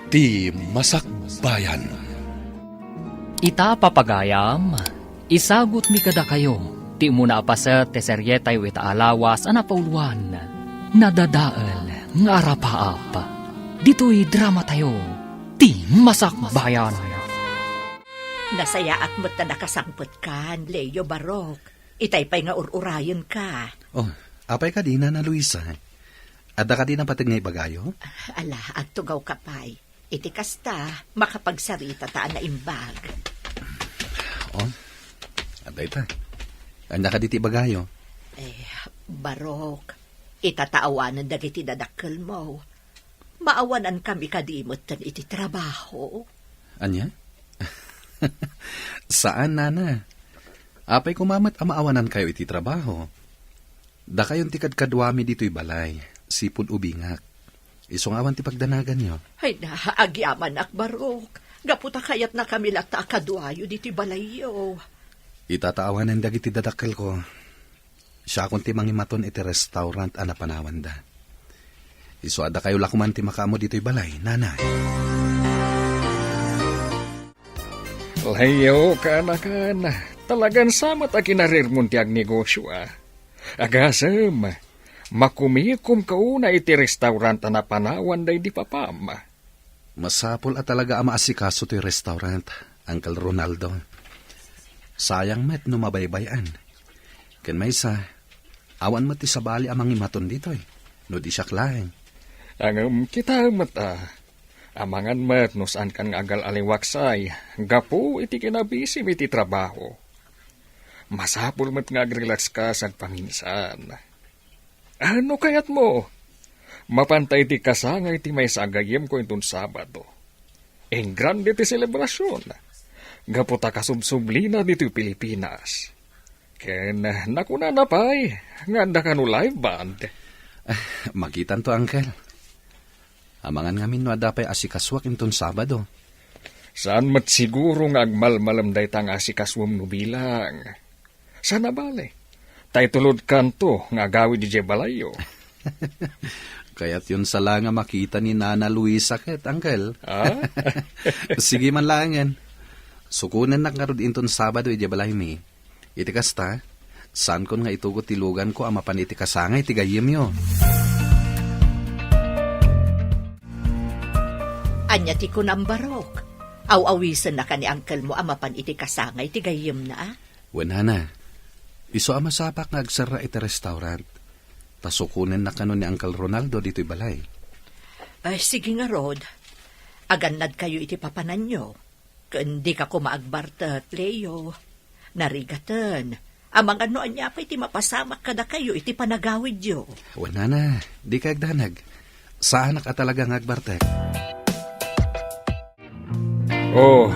Ti Masakbayan. Ita papagayam, isagot mi kada kayo. Ti muna apaset te seryetay wita alawas anapauluan. Nadadaal nga arapaap. Dito'y drama tayo. Ti Masakbayan. Nasaya at mo't na nakasangpot kan, Leo Barok. Itay pa'y nga ururayon ka. Oh, apay ka din na Luisa. Adda ka din ang patig nga ibagayo? Ala, agtugaw ka pa'y. Iti kasta, makapagsarita taan na imbag. Oh, adda ita. Anda ka diti ibagayo? Barok, itataawanan dagiti dadakkel mo. Maawanan kami kadimot tan iti trabaho. Anya? Saan, nana? Apay kumamat amaawanan kayo iti trabaho. Da kayon ti kadkadwami dito'y balay. Sipod ubingak. Isungawan ti pagdanagan nyo. Ay na, agyaman ak Barok. Gaputa kayat na kami lata kadwayo dito'y balayo. Itataawanan dagiti dadakkel ko. Siya akong ti mangimaton iti restaurant anapanawan da. Isuada kayo lakuman ti makamo dito'y balay, nanay. Layo ka na. Talagang samat a kinarir mo tiyag negosyo Agasam, makumikom kauna iti restaurant na panawan day di papam. Masapol at talaga ama asikaso ti restaurant, Uncle Ronaldo. Sayang met no mabaybayan. Ken may sa, awan mo ti sabali amang imaton dito no di siya klaeng. Ang kita mata. Amangan mat no saan kan agal aliwaksay, gapo iti kinabisi iti trabaho. Masapul mat nga agrelax ka sa paminsan. Ano kayat mo? Mapantay ti kasangay ti may sagayem ko itong Sabado. En grande ti selebrasyon. Gapo ta kasubsublina dito Pilipinas. Ken nakuna na pa'y, nganda ka no live band. Makitan to, Uncle. Amangan ngamin no adapay asikaswak inton Sabado. Saan mat siguro nga agmalmalam day tang asikaswam no bilang? Sana bale? Tay tulod kanto nga gawid di balayo. Kaya't yun sala nga makita ni Nana Luisa ket, Uncle. Sige man langan. Sukunan na karod inton Sabado iti balay mi. Iti kasta, saan kon nga itugot tilugan ko ama pan iti kasangay iti gayem yo. Anya ti kunam Barok. Aw-awisan na ka ni uncle mo amapan iti kasangay ti gayem na. Wenana, iso ama sapak nga agsara iti restaurant. Tasukunan na kanon ni Uncle Ronaldo dito'y balay. Ay, sige nga, Rod. Aganad kayo iti papanan nyo. Kundi ka kumaagbartat, Leo. Narigatan. Amang ano anya pa iti mapasamak kada kayo iti panagawid yo. Wenana, di ka agdanag. Saan ka talaga nga agbartek? Oh,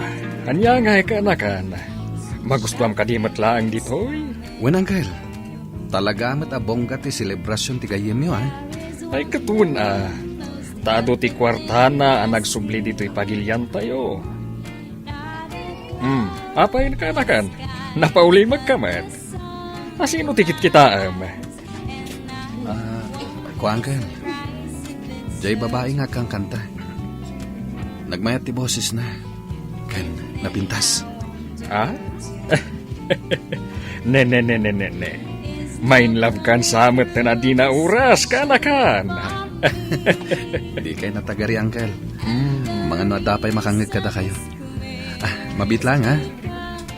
anya nga ka na kan. Magustuhan ka di matlaang dito'y. Wen, Uncle. Talaga mat abongga ti selebrasyon ti gayem yo, Ay katun Tado ti kwartana ang nagsubli dito'y pagilyan tayo. Apay ka na kan. Napauli magkamat. Asino tikit kita Ko, Uncle. Jay babae nga kang kanta. Nagmayat ti boses na. Ken, napintas. Ne. Main love kan samet na di na oras ka na kan. Di kayo natagari, Uncle. Mga nadapay makangit kada kayo. Mabit lang,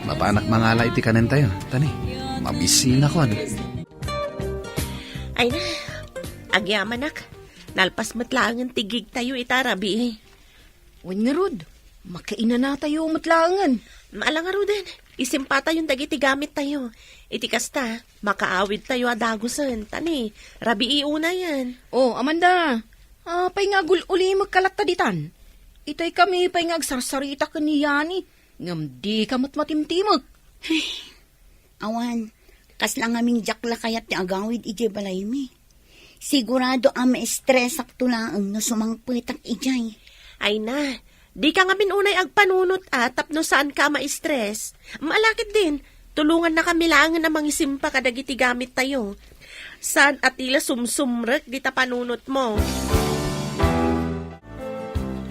Mapanak mangala iti kanan tayo. Tani, mabisina ko, Ay na, agyaman nak. Nalpas matlangan tigig tayo itarabi. Wan nga, Rod. Makaina na tayo matlangan. Maalang nga Roden, isimpa tayong dagiti gamit tayo. Iti kasta, makaawid tayo adagusan. Tani, rabi iuna yan. Oh, Amanda. Pay nga uli magkalat taditan. Itay kami pay nga agsarsarita ka ni Yani. Ngam di ka matmatimtimag. Awan, kas lang aming jakla kayat ni agawid ije balay mi. Sigurado ang ma-stress ak tulaang no sumangpitak ijay. Ay na, di ka nga unay agpanunot tapno saan ka ma-stress. Maalakit din, tulungan na kami lang na mangisimpa kadagiti gamit tayo. Saan atila sumsumrek di ta panunot mo.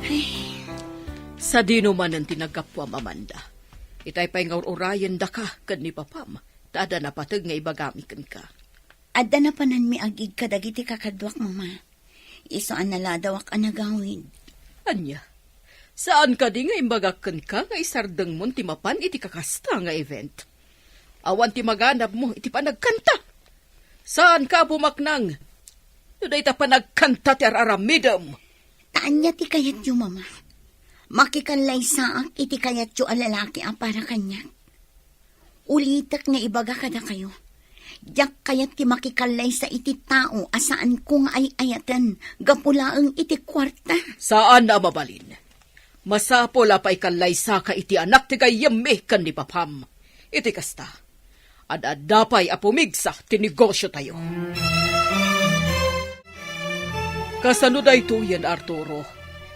Ay, Sa dino man ang tinagapwa, Amanda. Itay pa'y nga urayan da ka, kan ni Papam. Tada na patag nga ibagamikan ka. Adda na panan mi agig kadagiti kakadwak, mama. Iso an naladawak ang nagawid. Anya, saan ka di nga imbagakan ka nga isardang mo ti mapan iti kakasta nga event? Awan ti maganap mo iti panagkanta. Saan ka bumaknang? Tuday ta panagkanta ti araramidam. Taan niya ti kayat yu, mama. Makikanlay saak iti kayat yu alalaki ang para kanya. Ulitak nga ibaga kada kayo. Diyak kayat ti makikalay sa iti tao asaan kung ay ayatan gapulaang iti kwarta. Saan na mabalin? Masapol apay kalaysa ka iti anak ti kayami kan ni Papam. Iti kasta. Adadapay apumigsa ti negosyo tayo. Kasano da ito yan, Arturo?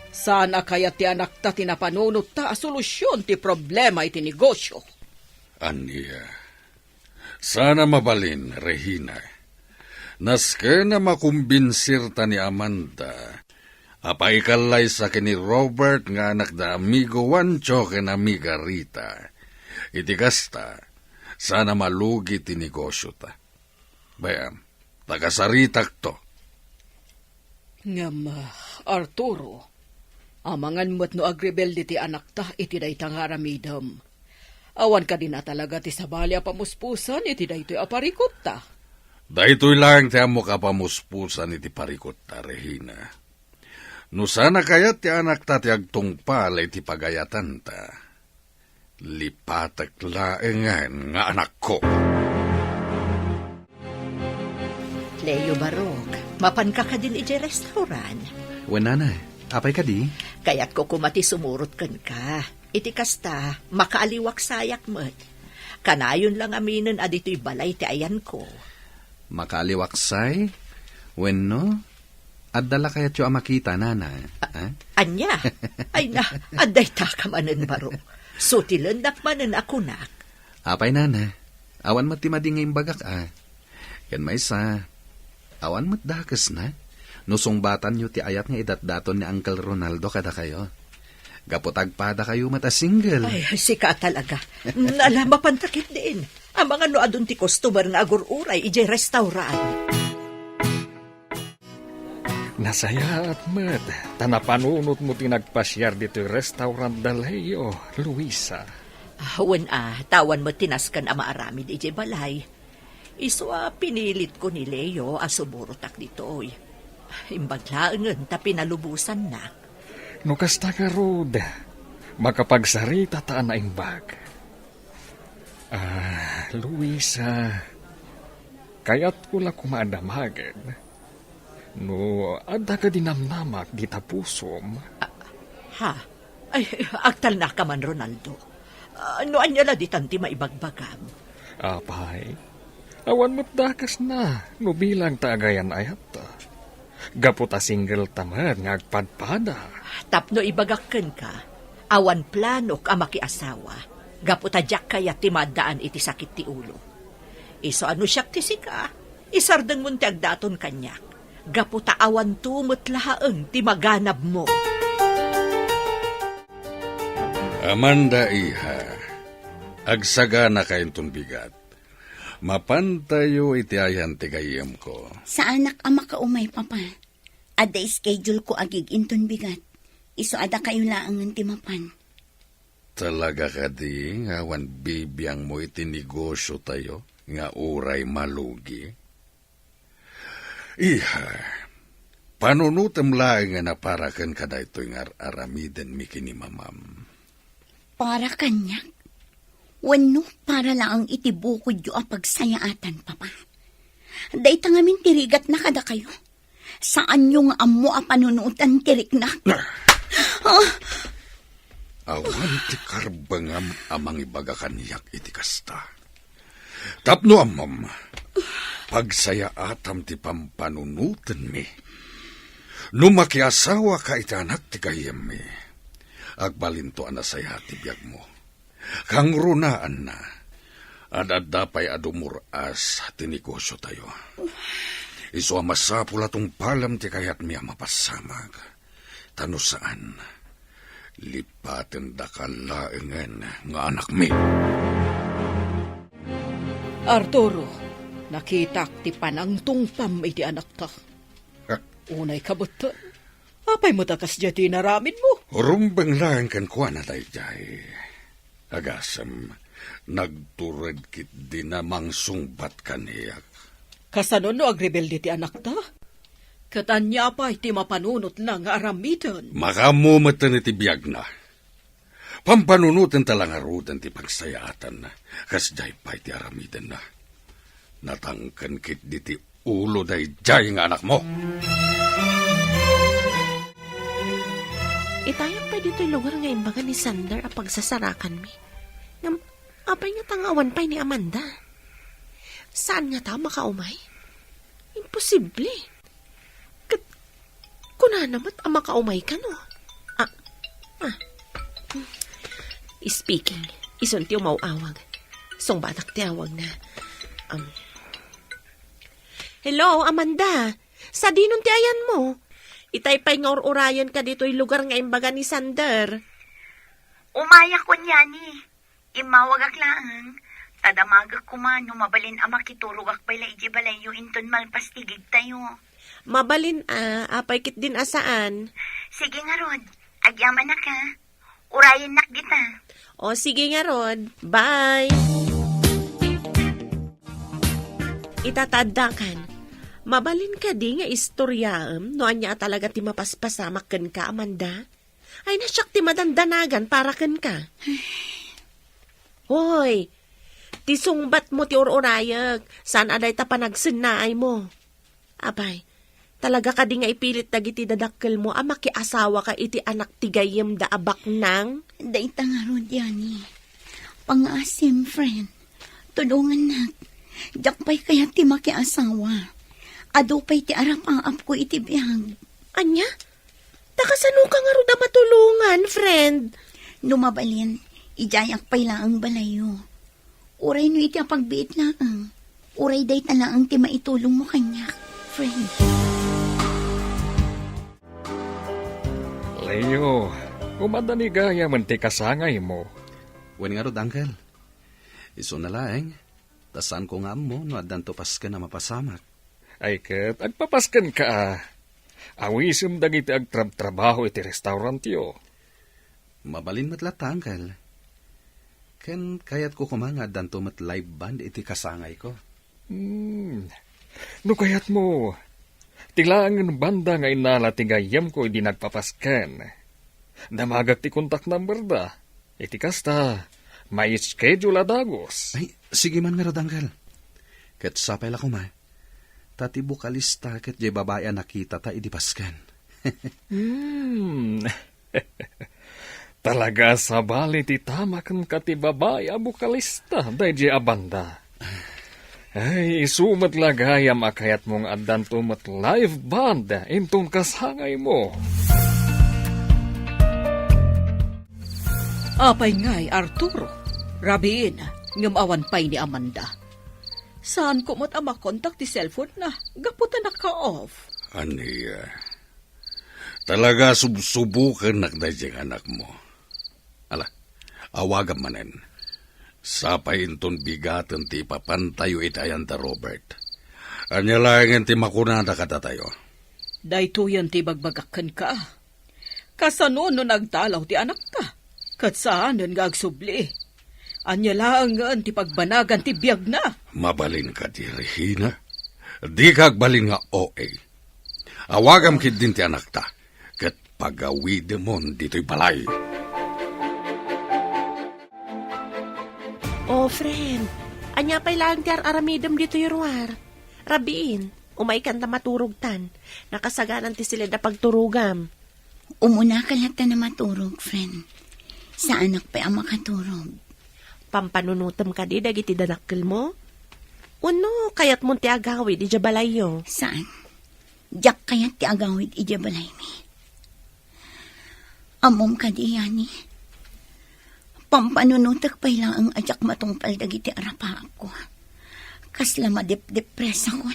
Sana kaya ti anak ta tinapanunot ta solusyon ti problema iti negosyo. Ania, sana mabalin, Regina. Naske na makumbinsir ta ni Amanda. Apay kalay sa kini Robert nga anak da amigo Wancho ken amiga Rita. Iti kasta, sana malugi ti negosyo ta. Bayam, tagasaritak to. Ngam, Arturo, amangan mo't no agrebel ti anak ta iti day tangaramidam. Awan ka din na talaga ti sabali pamuspusan iti day to'y aparikot ta. Daytoy lang ti amo kapamuspusan iti parikot ta, Regina. No sana kayat ti anak ta ti agtungpal iti pagayatan ta. Lipatak laengan nga anak ko. Leo Barok, mapan ka din iti restaurant. Wenana, apay ka di? Kaya't ko kumati sumurot kan ka. Iti kasta, makaaliwak sayak mo't. Kanayon lang aminin adito'y balay ti ayan ko. Makaliwaksay? Wenno? Addala kayat yu amakita, nana. Anya? Ay na, aday ta ka manen baro. So tilendak manen ako nak. Apay, nana. Awan mat ti madingay bagak, Yan may sa... Awan mat dakas na. Nusong batan yu ti ayat nga idatdaton ni Uncle Ronaldo kada kayo. Gapotagpada kayo mata single. Ay, sika talaga. Nalama pantakit din. Ang mga no adun ti customer nga agur-uray ije restaurant. Nasaya at mat, tanapanunot mo tinagpasyar dito yung restaurant Daleo, Luisa. Wen tawan mo tinaskan ama aramid ije balay. Iso pinilit ko ni Leo sumurutak ditoy. Imbaglaangan ta pinalubusan na. No kasta ka, Rod, makapagsarita taan na imbag. Luisa, kaya't ko la kumadamagan. No, ada ka dinamnamak di tapusom. Ha? Ay, agtal na ka man, Ronaldo. No, anya la di tanti maibagbagam. Apay, awan mo't dakas na, no bilang taagayan ayat ta. Gaputa single tamad nga agpadpada. Tapno ibagakken ka, awan planok ang makiasawa. Gaputa jak kaya timadaan iti sakit ti ulo. Iso ano siyak ti sika, isardeng munti agdaton kanyak. Gaputa awan tumot lahaeng ti maganab mo. Amanda iha, agsaga na kayong bigat. Mapantayo iti ayan ti gayem ko. Sa anak ang makaumay, papa. Ada schedule ko agig inton bigat. Iso ada kayo laangan ti mapan. Talaga ka di, ngawan bibiyang mo iti negosyo tayo, nga uray malugi. Iha, panunutem laeng nga naparakan ka da ito'y aramiden mi kinimamam. Para kanyak. Wano para lang itibukod yu pagsayaatan, papa. Day tangamin tirigat na kada kayo. Saan yung amo panunutan tirik na? Awan ti karbangam amang ibaga kaniyak iti kasta. Tapno amam, pagsaya atam ti pampanunutan mi. Numakiasawa ka iti anak ti kayem mi. Agbalinto anasaya ti biyag mo. Kang runaan na, adadapay adumuras ti negosyo tayo. Iso masapula tong palam ti kayat miya mapasamag. Tano saan? Lipaten da kalaengan nga anak mi. Arturo, nakitak ti panang tungpam iti anak ta. Unay kabutan. Apay mo takas dya tinaramid mo. Rumbang lang kan kuha na tayo jay. Agasam, nagturad kit di namang sungbat kaniyak. Kasano no agrebelde ti anak ta? Katanya pa iti mapanunot lang nga aramitan. Makamumatan iti biyag na. Pampanunutan talang arudan ti pagsayaatan na. Kas jay pa iti aramitan na. Natangkan kit di ti ulo day jay nga anak mo. Itayak pa dito'y lugar nga imbaga ni Sander a pagsasarakan mi. Ngam, apay nga tangawan pa'y ni Amanda. Saan nga ta makaumay? Imposible. Kunanamat ang makaumay ka, no? Speaking, ison ti umawawag. Song batak ti awag na. Hello, Amanda. Sa dinon ti ayan mo? Itay pa'y nga urayan ka dito'y lugar nga imbaga ni Sander. Umaya ko niya ni. Imawagak lang. Tadamagak kumano mabalin ama kiturugak pala ijibalayo inton malpastigig tayo. Mabalin apay kit din asaan. Sige nga Rod, agyaman na ka. Urayan nak kita. O sige nga Rod, bye! Itatadakan. Mabalin ka di nga istoryaam, no anya talaga ti mapaspasamak ken ka, Amanda. Ay nasyak ti madandanagan para ken ka. Hoy, ti sungbat mo ti ururayag, saan aday ta panagsinnaay mo. Abay, talaga ka di nga ipilit dagiti dadakkel mo, makiasawa ka iti anak ti gayem da abak nang. Daita nga Rod yani. Pangasim, friend. Tulungan nak. Jakpay kaya ti makiasawa. Adupay ti arap-aap ko iti biyag. Anya? Takasano ka nga ro matulungan, friend? Lumabalin, ijayak pay laang balayo. Uray no iti pagbiit laang. Uray day talaang ti maitulong mo kanya, friend. Leo, kumadani gaya man ti kasangay mo. Wen nga rod, Uncle. Iso na laeng. Tasan ko nga mo, no adan to pas ka na mapasamak. Ay kat, agpapaskan ka Awisem dagiti agtrabaho iti restaurant yo. Mabalin matlata, Uncle. Ken kayat ko kumanga danto mat live band iti kasangay ko. No kayat mo, tilangan banda nga inala ti gayam ko hindi nagpapaskan. Damagak ti contact number da. Iti kasta, may schedule adagos. Ay, sige man nga rod, Uncle. Ket sapay la kumay. Tati bukalista ket jay babaya nakita ta idipaskan. Talaga sa bali ti tama kan kati babaya bukalista day jay abanda. Ay, isumat lagayam akayat mong adan tumat live band intong kasangay mo. Apay ngay, Arturo. Rabiin, ngamawan pay ni Amanda. Saan ko mat makontak ti cellphone na? Gaputan na ka-off. Aniya, talaga subsubukan nakdayang anak mo. Ala, awagan manen. Sapay inton bigatan ti papantayo itayan ta Robert. Anya lang ti makunada kata tayo. Dayto yan ti bagbagakan ka. Kasano no nagtalaw ti anak ka? Kat saan nga agsubli? Anya lang nga ti pagbanagan ti biyag na. Mabalin ka di Regina. Di kagbalin nga OA. Awagam kid din ti anak ta. Kat pagawid mo dito'y balay. Oh, friend. Anya pa'y lang ti aramidam dito yung Rabiin, umay kan ta maturugtan. Nakasaganan ti sila da pagturugam. Umuna ka lang ta na maturog, friend. Sa anak pa ang makaturog. Pampanunutam ka di dagiti danakkel mo? Uno, kayat mo ti agawid, ija balayo. Saan? Diyak kayat ti agawid, ija balay mi. Amom ka di, yani. Pampanunutak pa lang ang ajak matungpal dagiti arapaak ko. Kasla madip-depress ako.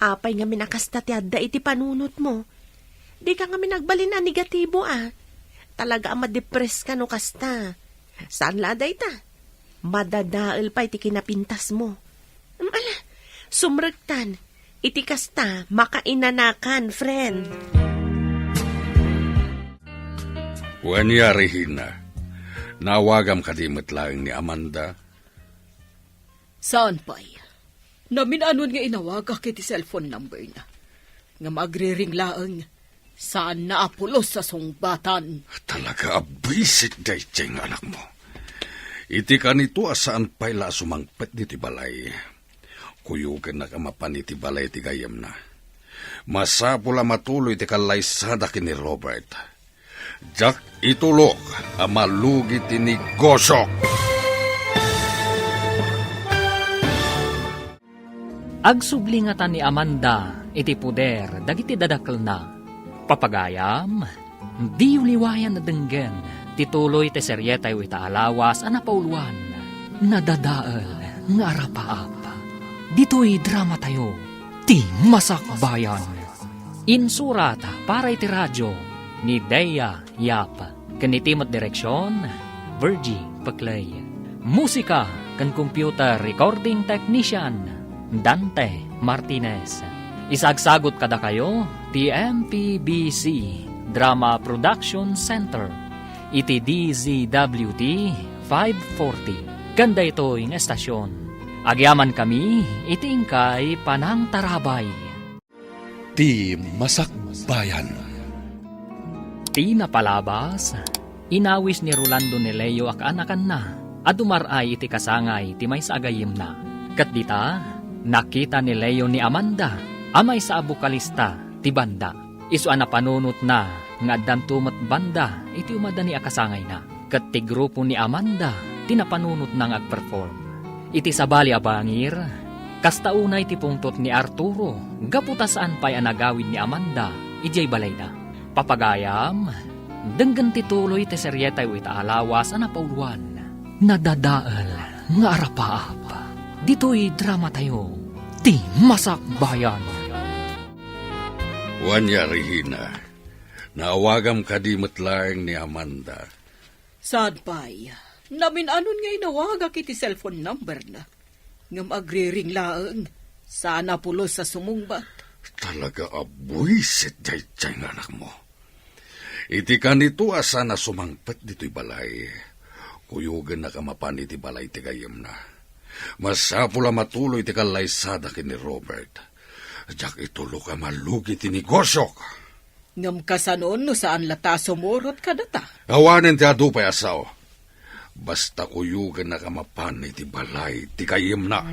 Apay nga minakasta ti adda iti panunot mo. Di ka nga minagbalin na negatibo talaga ang madepress ka no kasta. Saan laday ta? Madadaal pa iti kinapintas mo. Ala, sumragtan. Iti kasta, makainanakan, friend. Wanya, Regina. Nawagam kadimot lang ni Amanda. Saan pa'y? Naminanon nga inawag kiti cellphone number na. Nga magriring laang. Saan na apulos sa sungbatan? Talaga abisit day tiyang anak mo. Iti ka nito asaan pa'y la sumangpet diti balay. Kuyugan na kamapan iti balay ti gayam na. Masapula matuloy ti kalaysada kini Robert. Jack itulok ang malugi ti negosyo. Agsublingatan ni Amanda iti puder dagiti dadakkel na. Papagayam, di uliwayan na denggen, tituloy te seryetay wita alawas anapauluan, nadadaal nga arapaap. Dito'y drama tayo, ti masakbayan. Insurat para iti radyo ni Dea Yap, kanitimot direksyon, Virgie Paclay. Musika kan computer recording technician, Dante Martinez. Isagsagot kada kayo, TMPBC Drama Production Center, iti DZWT 540. Ganda ito yung estasyon. Agyaman kami, itingkay Panang Tarabay. Ti Masakbayan. Ti napalabas, inawis ni Rolando ni Leo akaanakan na, at dumaray iti kasangay ti may sagayim na. Kat dita, nakita ni Leo ni Amanda, amay sa abukalista ti banda. Isu na panunot na, nga dantumat banda, iti umada ni akasangay na. Kat ti grupo ni Amanda, tinapanunot na agperform. Iti sabali abangir, kastaunay ti pungtot ni Arturo, gaputasaan pa'y anagawid ni Amanda, ijay balay na. Papagayam, denggan tituloy ti seryetay wita alawas anapauluan, nadadaal nga arapaap. Dito'y drama tayo, ti masakbayan. Wanya, Regina. Naawagam kadimot lang ni Amanda. Saan pa'y? Naminanon nga inawag kiti cellphone number na. Nga magriring laang. Sana pulos sa sumungbat. Talaga abuisit day tiyang anak mo. Iti ka nito asa na sumangpet dito'y balay. Kuyugan na kamapan iti balay ti gayam na. Masapula matuloy ti kalaysada kini Robert. Jack itulo ka malugi ti negosyo. Ngam kasanon no saan lata sumurot ka data. Awanin ti adupay asaw. Basta kuyugan na kamapan iti balay ti gayam na.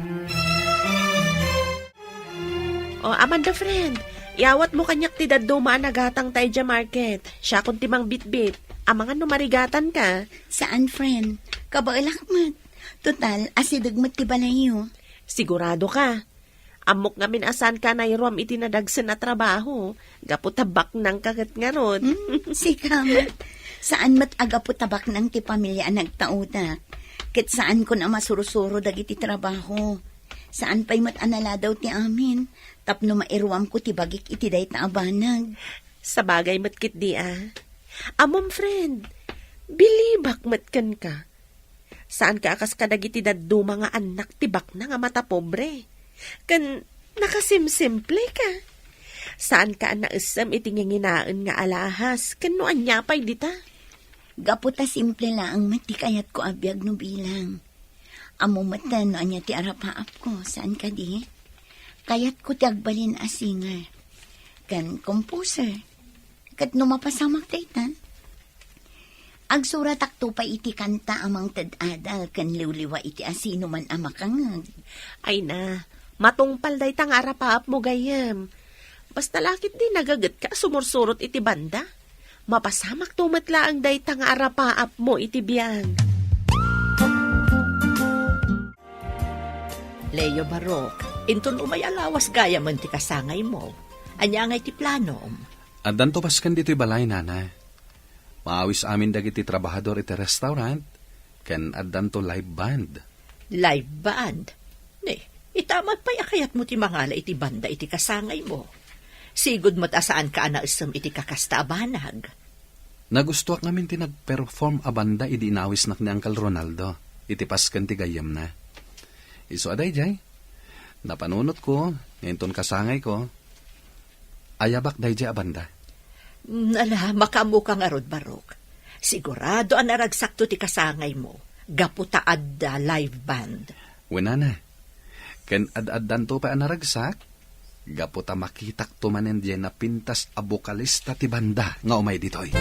O, Amanda, friend, iawat mo kanyak ti daduma nagatang tayo dya market. Siya kung timang bitbit. Amangan numarigatan ka. Saan, friend? Kabailak mat. Total, asidagmat ti balayo. Sigurado ka. Amok nga minasan ka na irom iti nadagsen na trabaho. Gaputabak ng kagat nga ron. Sikamat. Saan mat agaputabak ng ti pamilya nagtautak? Kit saan ko na masurusuro dagiti trabaho? Saan pa'y mat anala daw ti amin? Tapno mairuam ko ti bagik iti day taabanag. Sa bagay mat kit di Amom, friend, bilibak mat kan ka. Saan ka akas kadagiti daddo mga anak tibak na nga mata pobre? Kan nakasimsimple ka. Saan ka naisam itinginginaan nga alahas? Kan no anyapay dita? Gaputa simple lang mati kayat ko abiyag no bilang. Amo mata no anya ti arapaap ko. Saan ka di? Kayat ko ti agbalin a singer. Kan composer. Kat no mapasamak taytan. Agsurat akto pa iti kanta amang tadadal kan liwliwa iti asino man amakangag. Ay na, matungpal day tang arapaap mo gayam. Basta lakit di nagagat ka sumursurot iti banda. Mapasamak tumatla ang day tang arapaap mo iti biyang. Leo Barok, inton umay alawas gaya man ti kasangay mo. Anya ngay ti planom. Adan to paskan dito'y balay, nana. Maawis amin dagiti trabahador iti restaurant, ken adan to live band. Live band? Ne, itamat pa'y akayat mo ti mangala iti banda iti kasangay mo. Sigud mo't asaan ka anaisam iti kakastaabanag. Nagustuak ngamin ti nag-perform a banda idi inawis nak ni Uncle Ronaldo. Iti pasken ti gayam na. Iso aday jay. Napanunot ko, ngayon ton kasangay ko. Ayabak day jay a banda. Ala, makamu ka nga rod, Barok. Sigurado ang naragsakto ti kasangay mo. Gaputaad da live band. Wena na. Ken ad-addan to pa ang naragsak. Gaputa makitak tumanen diyan na pintas a bokalista ti banda nga umay ditoy.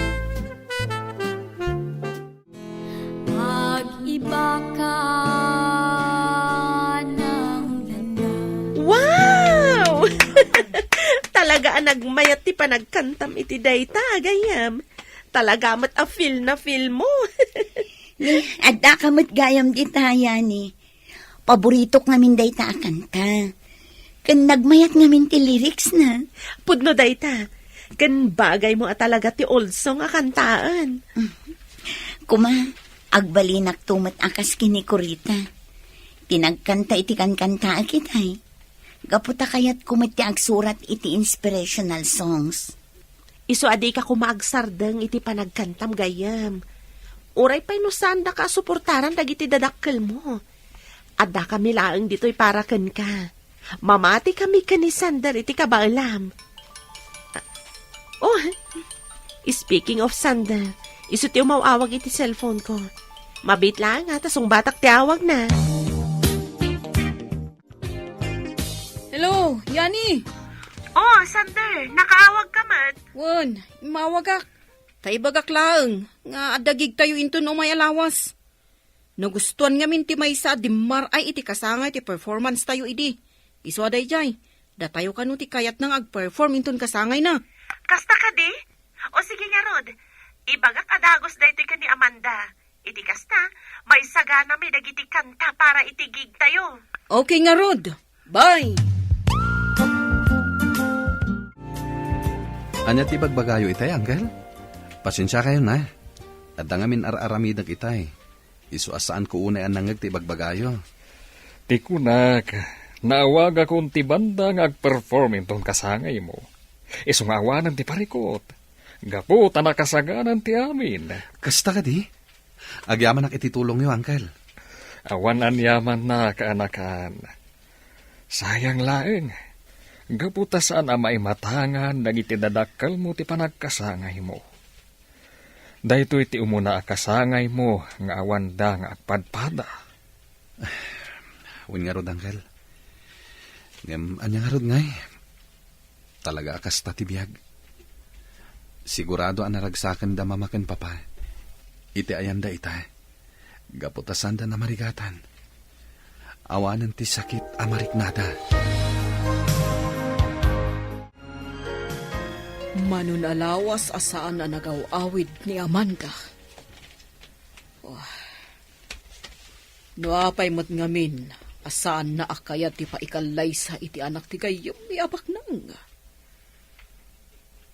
Mag-iba ka ng landa. Wow! Talaga ang nagmayat ti panagkantam iti dayta, gayam. Talaga mat a feel na feel mo. Adda kamot gayam di taya ni. Paborito ngamin day ta kanta. Kan nagmayat ngamin ti lyrics na. Pudno dayta. Kan bagay mo at talaga ti old song a kantaan. Kuma, agbalinak tumat akas kini Kurita. Tinagkanta iti kankanta akitay. Gaputa kayat kumati agsurat iti inspirational songs. Iso adi ka kumaagsardeng iti panagkantam gayam. Uray pa'y no saan da ka suportaran dagiti dadakkel mo. Adda kami laeng dito'y para ken ka. Mamati kami kanisandar iti kabaalam. Oh, speaking of sandal, iso ti umawawag iti cellphone ko. Mabit lang ha, tasong batak ti awag na. Hello, Yani. Oh, Sander, nakaawag ka man. Wan, mawagak. Tay bagak laeng. Nga adagig tayo into no may alawas. Nagustuhan nga minti may sa dimar ay iti kasangay ti performance tayo idi. Iso aday jay. Da tayo kanu ti kayat nang ag-perform inton kasangay na. Kasta ka di? O sige nga Rod, ibagak adagos da ito ka ni Amanda. Iti kasta, may sagana may dagiti kanta para itigig tayo. Okay nga Rod. Bye! Anya ti bagbagayo itay, Uncle? Pasensya kayo na. At ngamin ar-aramidag itay. Isu asaan ko unay ang nangag ti bagbagayo. Ti kunak, naawag akong ti banda nga ag-perform itong kasangay mo. Isong awanan ti parikot. Gapo, tanakasaganan ti amin. Kasta ka di? Agyaman ak ititulong niyo, Uncle. Awanan yaman na kaanakan. Sayang laeng. Gaputa saan ang maimatangan dagiti dadakkel mo ti panagkasangay mo. Daytoy ti umuna akasangay mo nga awan da nga agpadpada. Win nga rod, Uncle. Anya nga rod ngay. Talaga akas ta ti biyag. Sigurado ang naragsakan da mamaken papa. Iti ayanda ita. Gaputasan da na marigatan. Awanan ti sakit amariknada. Manunalawas asaan na nagaw-awid ni Amanda. Nuapay mo't ngamin, asaan na akayat ti paikalay sa iti anak ti gayom ni abak nang.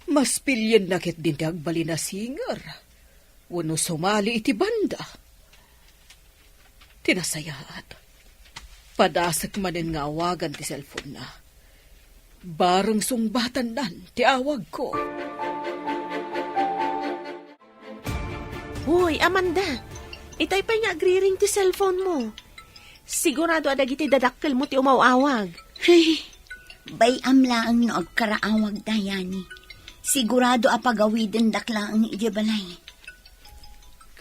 Mas pilyen nakit din ti agbali na singer. Wano sumali iti banda. Tinasayaat. Padasak manin nga awagan ti cellphone na. Barang sungbatan nan, ti awag ko. Hoy, Amanda, itay pa nga agriring ti cellphone mo. Sigurado adag iti dadakkel mo ti umawawag. Hey, bayam laang no agkaraawag dayani. Sigurado apagawiden daklaang idibalay.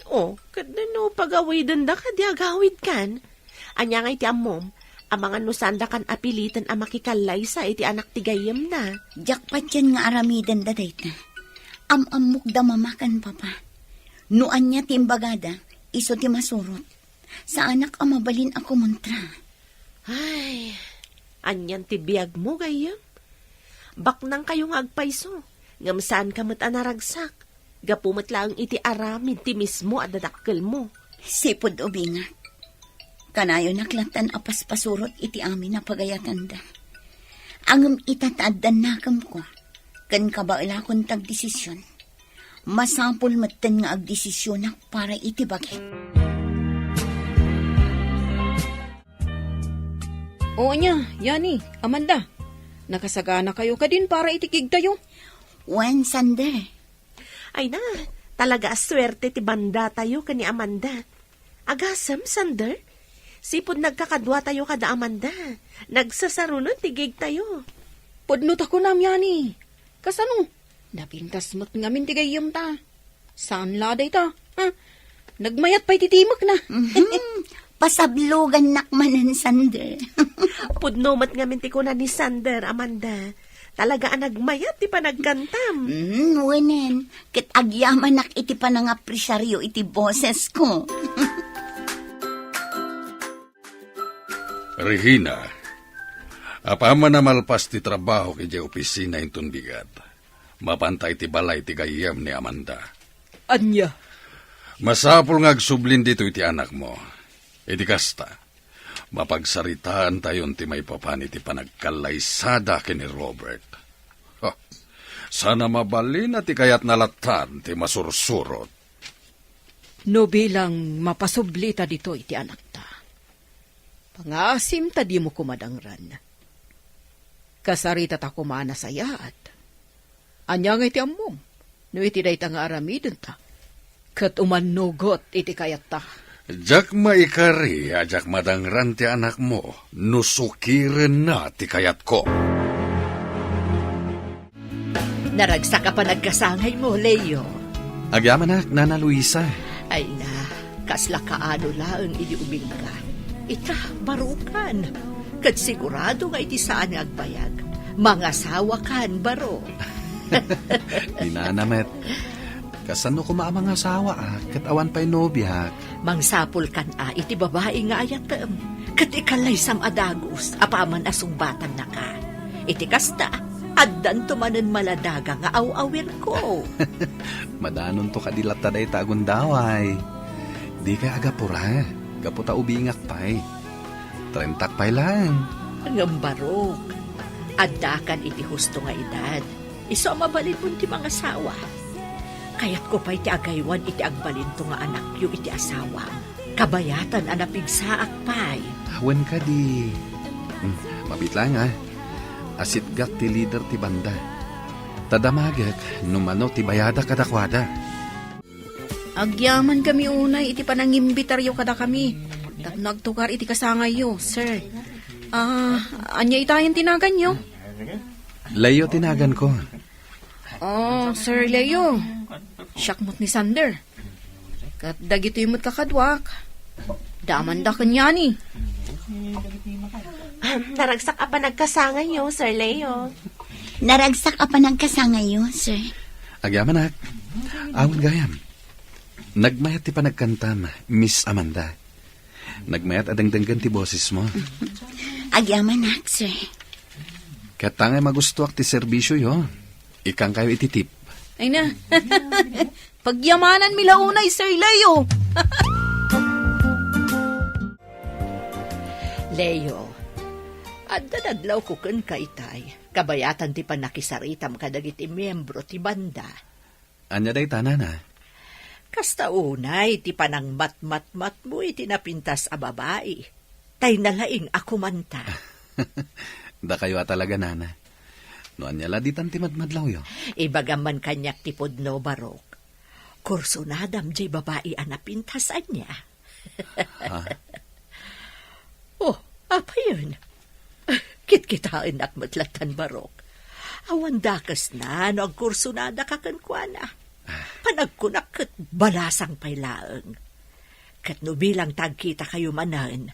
Oh, kadano pagawiden da ka di agawid kan? Anya nga iti amom, ang mga nusanda kan apilitan ang makikalay sa iti anak ti gayem na. Jakpat yan nga aramidan da dayta. Amamok da mamakan papa. Nuan niya timbagada, iso ti masurot. Sa anak ang mabalin ako muntra. Ay, anyan ti biyag mo gayem. Baknang kayong agpayso, ngamsaan kamot anaragsak. Gapumat lang iti aramid ti mismo at dadakkel mo. Sipod ubingat. Kanayo naklatan apas pasurot iti amin na pagayatan da. Angam itataadan nakam ko. Kan kabaila kong tagdesisyon. Masapul matan nga agdesisyon na para iti bagay. Oo niya, Yani, Amanda. Nakasagana kayo ka din para itikig tayo. Wan Sander. Ay na, Talaga aswerte ti banda tayo kani Amanda. Agasam, Sander. Sipod nagkakadwa tayo kada Amanda. Nagsasarunan tigig tayo. Pudnot ako namyani. Kasano? Napintas mo't ngamin tigayam ta. Saan laday ta? Ha? Nagmayat pa'y titimak na. Pasablogan nakmanan, Sander. Pudnomat nga minti ko na ni Sander, Amanda. Talaga ang nagmayat, ti pa nagkantam. Wenen. Kit agyaman nak iti pa nga presaryo iti boses ko. Regina, apaman na malpas ti trabaho kaya opisina intun bigat. Mapantay ti balay ti gayam ni Amanda. Anya? Masapul nga agsublin dito iti anak mo. Iti kasta, mapagsaritaan tayon ti may papani ti panagkalaysada kini Robert. Sana mabalin at ti kayat nalatan ti masursurot. No bilang mapasublita dito iti anak ta. Pangasim ta di mo kumadangran. Kasarita ta kumana sayat. Anya nga iti ammom, no iti day ta nga aramidon ta. Kat umanugot iti kayat ta. Jak maikari, ajak madangran ti anak mo, nusukiren na ti kayat ko. Naragsak ka pa nagkasangay mo, Leo. Agyaman nak, Nana Luisa. Ay na, kasla kaano laang iniubing ka. Ita, barukan. Kat sigurado nga iti saan nga agbayag. Mga sawa kan, baro. Di Nanamet. Kasano ko maamang asawa kat awan pa'y nobya. Mangsapol kan iti babae nga ayatem. Kat ikalay sam adagus, apaman asumbatan na ka. Iti kasta, addan tumanen maladaga nga awawir ko. Madanon to kadilat taday tagundaway. Di ka agapura. Gaputa ubingak pa'y. 30 pa'y lang. Ngambarok. Addakan iti husto nga edad. Iso mabalin mo ti mga sawa. Kayat ko pa iti agaywan iti agbalin to nga anak yu iti asawa. Kabayatan anapig saak pa'y. Awan ka di. Mabit lang Asit gat ti leader ti banda. Tadamagak numano ti bayada kadakwada. Agyaman kami unay iti panangimbitaryo kada kami. Nagtukar iti kasangayo, sir. Anya itayan tinagan nyo? Leo tinagan ko. Sir Leo. Syakmot ni Sander. Kat dagito yung kakadwak. Daman da kanya ni. Naragsak ka pa nagkasangay nyo, Sir Leo. Naragsak ka pa nagkasangayo, sir. Agyaman nak. Awan gayam. Nagmayat ti panagkantam, Miss Amanda. Nagmayat adangdanggan ti boses mo. Agyaman nak, sir. Katangay magustuak ti serbisyo yo. Ikang kayo ititip. Ay na. Pagyamanan milaunay, Sir Leo. Leo, adadadlaw ko kun ka itay. Kabayatan ti panakisaritam kadagiti miyembro ti banda. Anya day tanana. Kasta unay, ti panang mat-mat-mat mo iti napintas a babae. Tay nalaing ako manta. Da kayo talaga, Nana. No anya laditan ti madmadlaw yo. Ibagaman kanyak ti pudno barok. Kurso nadam jay babae a napintasan niya. Oh, apa yun? Kit-kitain ak matlatan barok. Awan dakas na, no ang kurso nada kakankwana. Panagkunak kat balasang pailaang. Kat no bilang tagkita kayo manan,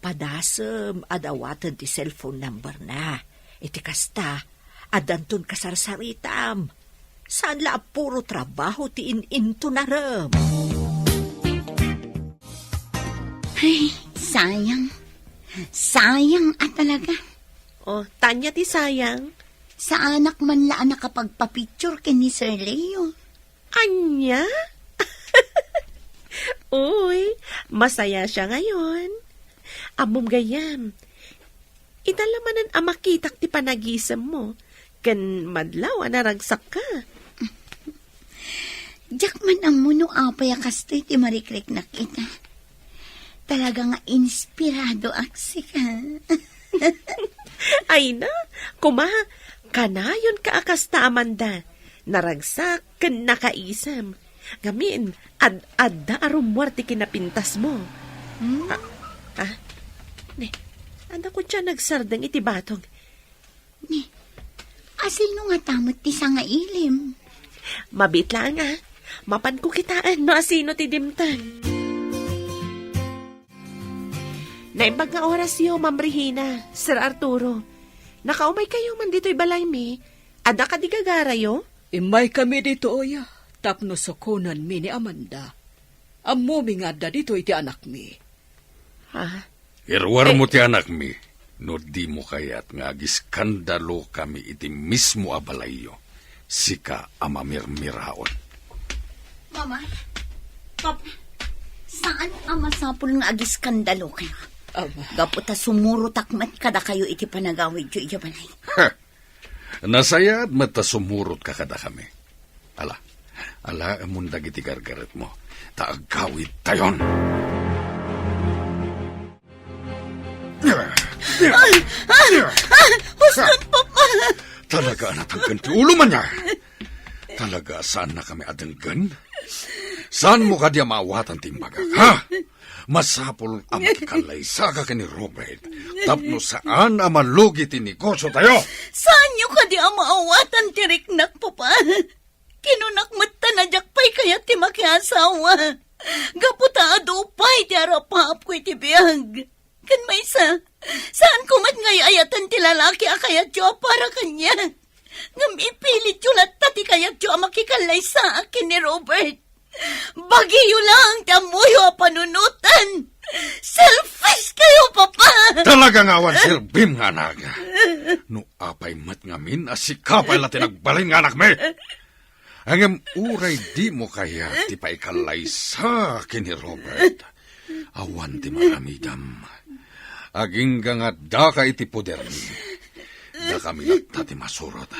padasem adawatan ti cellphone number na. Iti kasta, adanton kasarsaritam. Saan la puro trabaho ti in-into na ram. Ay, sayang. Sayang talaga. Tanya ti sayang. Sa anak man laan nakapagpapicture kini Sir Leo. Anya? Uy, masaya siya ngayon. Amom gayam. Italamanan ang makitak ti panagisam mo. Kan madlaw naragsak ka. Diyak man ang muno apay kastoy ti marikrek na kita. Talaga nga inspirado aksi ka. Ay na, kanayon ka akas ta Amanda. Naragsak kan nakaisam. Ngamin, ad-adda arom muerte kinapintas mo. Ne, anda ko dyan nagsardang iti batong. Asino nga tamot ti sa nga ilim? Mabit lang mapan ko kitaan no asino ti dimtan. Naimbag nga oras yo, Ma'am Regina, Sir Arturo. Nakaumay kayo man dito'y balay mi. Ada ka di gagara yo? Imay kami dito, oya. Tapno sokonan mi ni Amanda. Ammo mi nga da dito iti anak mi. Ha? Irwar mo ti anak mi, no di mo kayat nga giskandalo kami iti mismo abalayo. Sika amamirmiraon. Mama, Papa, saan ang masapul nga agiskandalo kayo? Gaputa sumuro takmat kada kayo iti panagawid yu iya balay. Ha! Nasayad mata sumurot ka kada kami. Ala, amundag iti gargaret mo. Taagawid tayon. Huston, Papa! Talaga natanggan ti ulo man niya. Talaga saan na kami adenggan? Saan mo ka diya maawatan timbaga, ha? Masapol ang kikalaysa ka ni Robert. Tapno saan ang malugi ti negosyo tayo? Saan nyo ka di ang maawatan tiriknak, Papa? Kinunakmat na jakpay kaya ti makiasawa. Gaputa adupay ti arapap ko iti biyag. Kan may saan kumat ngay ayatan ti lalaki akayat yo para kanya. Ngam ipilit yo latta ti kayat yo makikalay sa akin ni Robert. Bagiyo lang ti amuyo a panunutan. Selfish kayo, Papa! Talagang awan sirbim nga naga. No apay mat ngamin asikapay la tinagbalin nga anak me. Angam uray di mo kaya ti paikalay sa akin ni Robert. Awan ti maramidam. Aging nga da ka iti poder ni. Da kami latta ti masurot.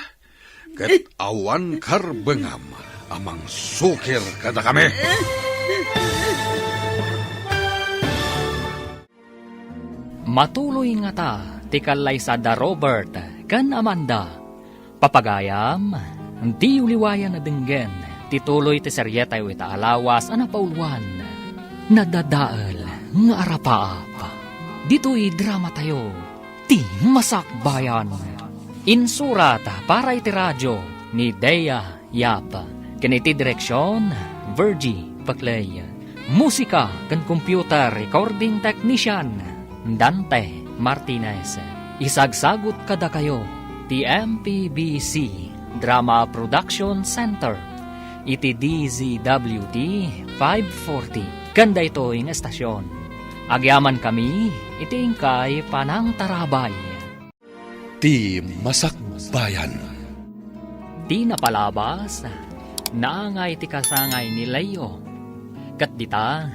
Kat awan karbengam amang sukir kada kami. Matuloy nga ta, ti kalaysa da Robert, kan Amanda. Papagayam, di uliwayan na denggen, tituloy ti seryeta iti alawas ana pauluan. Nadadaal nga arapaap. Dito'y drama tayo, ti masakbayan. Insurat para iti radyo ni Dea Yap. Kaniti direksyon, Virgie Paclay. Musika kan computer recording technician, Dante Martinez. Isagsagot kada kayo, ti MPBC Drama Production Center. Iti DZWT 540. Kanda ito yung estasyon. Agyaman kami, iti ingkay panang tarabay. Ti Masakbayan. Di napalabas, naangay ti kasangay ni Leo. Kat dita,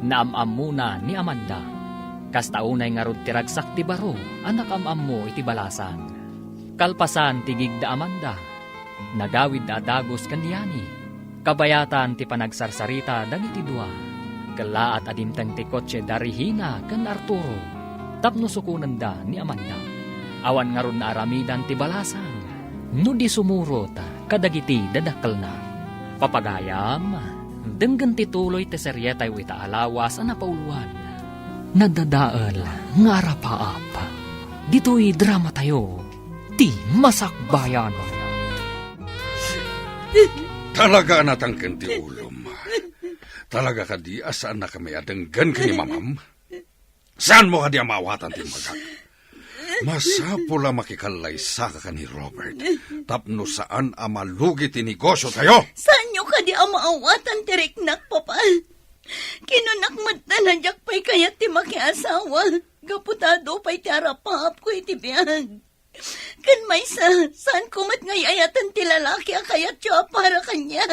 naamam muna ni Amanda. Kastaunay nga rod ti ragsak ti baro, anak amam mo iti balasan. Kalpasan ti gigda Amanda, nagawid da dagos kandiyani. Kabayatan ti panagsarsarita dagiti dua. Kala at adintang ti kotse da Regina kan Arturo. Tapno sukunan da ni Amanda. Awan nga ron na aramidan ti balasang. No di sumurot, kadagiti dadakkel na. Papagayam, denggan ti tuloy ti seryetay wita alawas ana pauluan. Nadadaal nga arapaap. Dito'y drama tayo, ti masakbayan. Talaga natangkan ti ulom. Talaga ka di asaan na kami adenggan ka ni mamam? Saan mo ka di amawatan ti maga? Masapula makikalaysa ka ni Robert. Tapno saan amalugi ti negosyo tayo? Saan nyo ka di ang maawatan tiriknak, Papa? Kinunakmat na jakpay kaya ti makiasawa. Gaputado pa'y ti arapap ko iti biyag. Kan may saan kumat ngay ayatan ti lalaki akayat yo para kanya.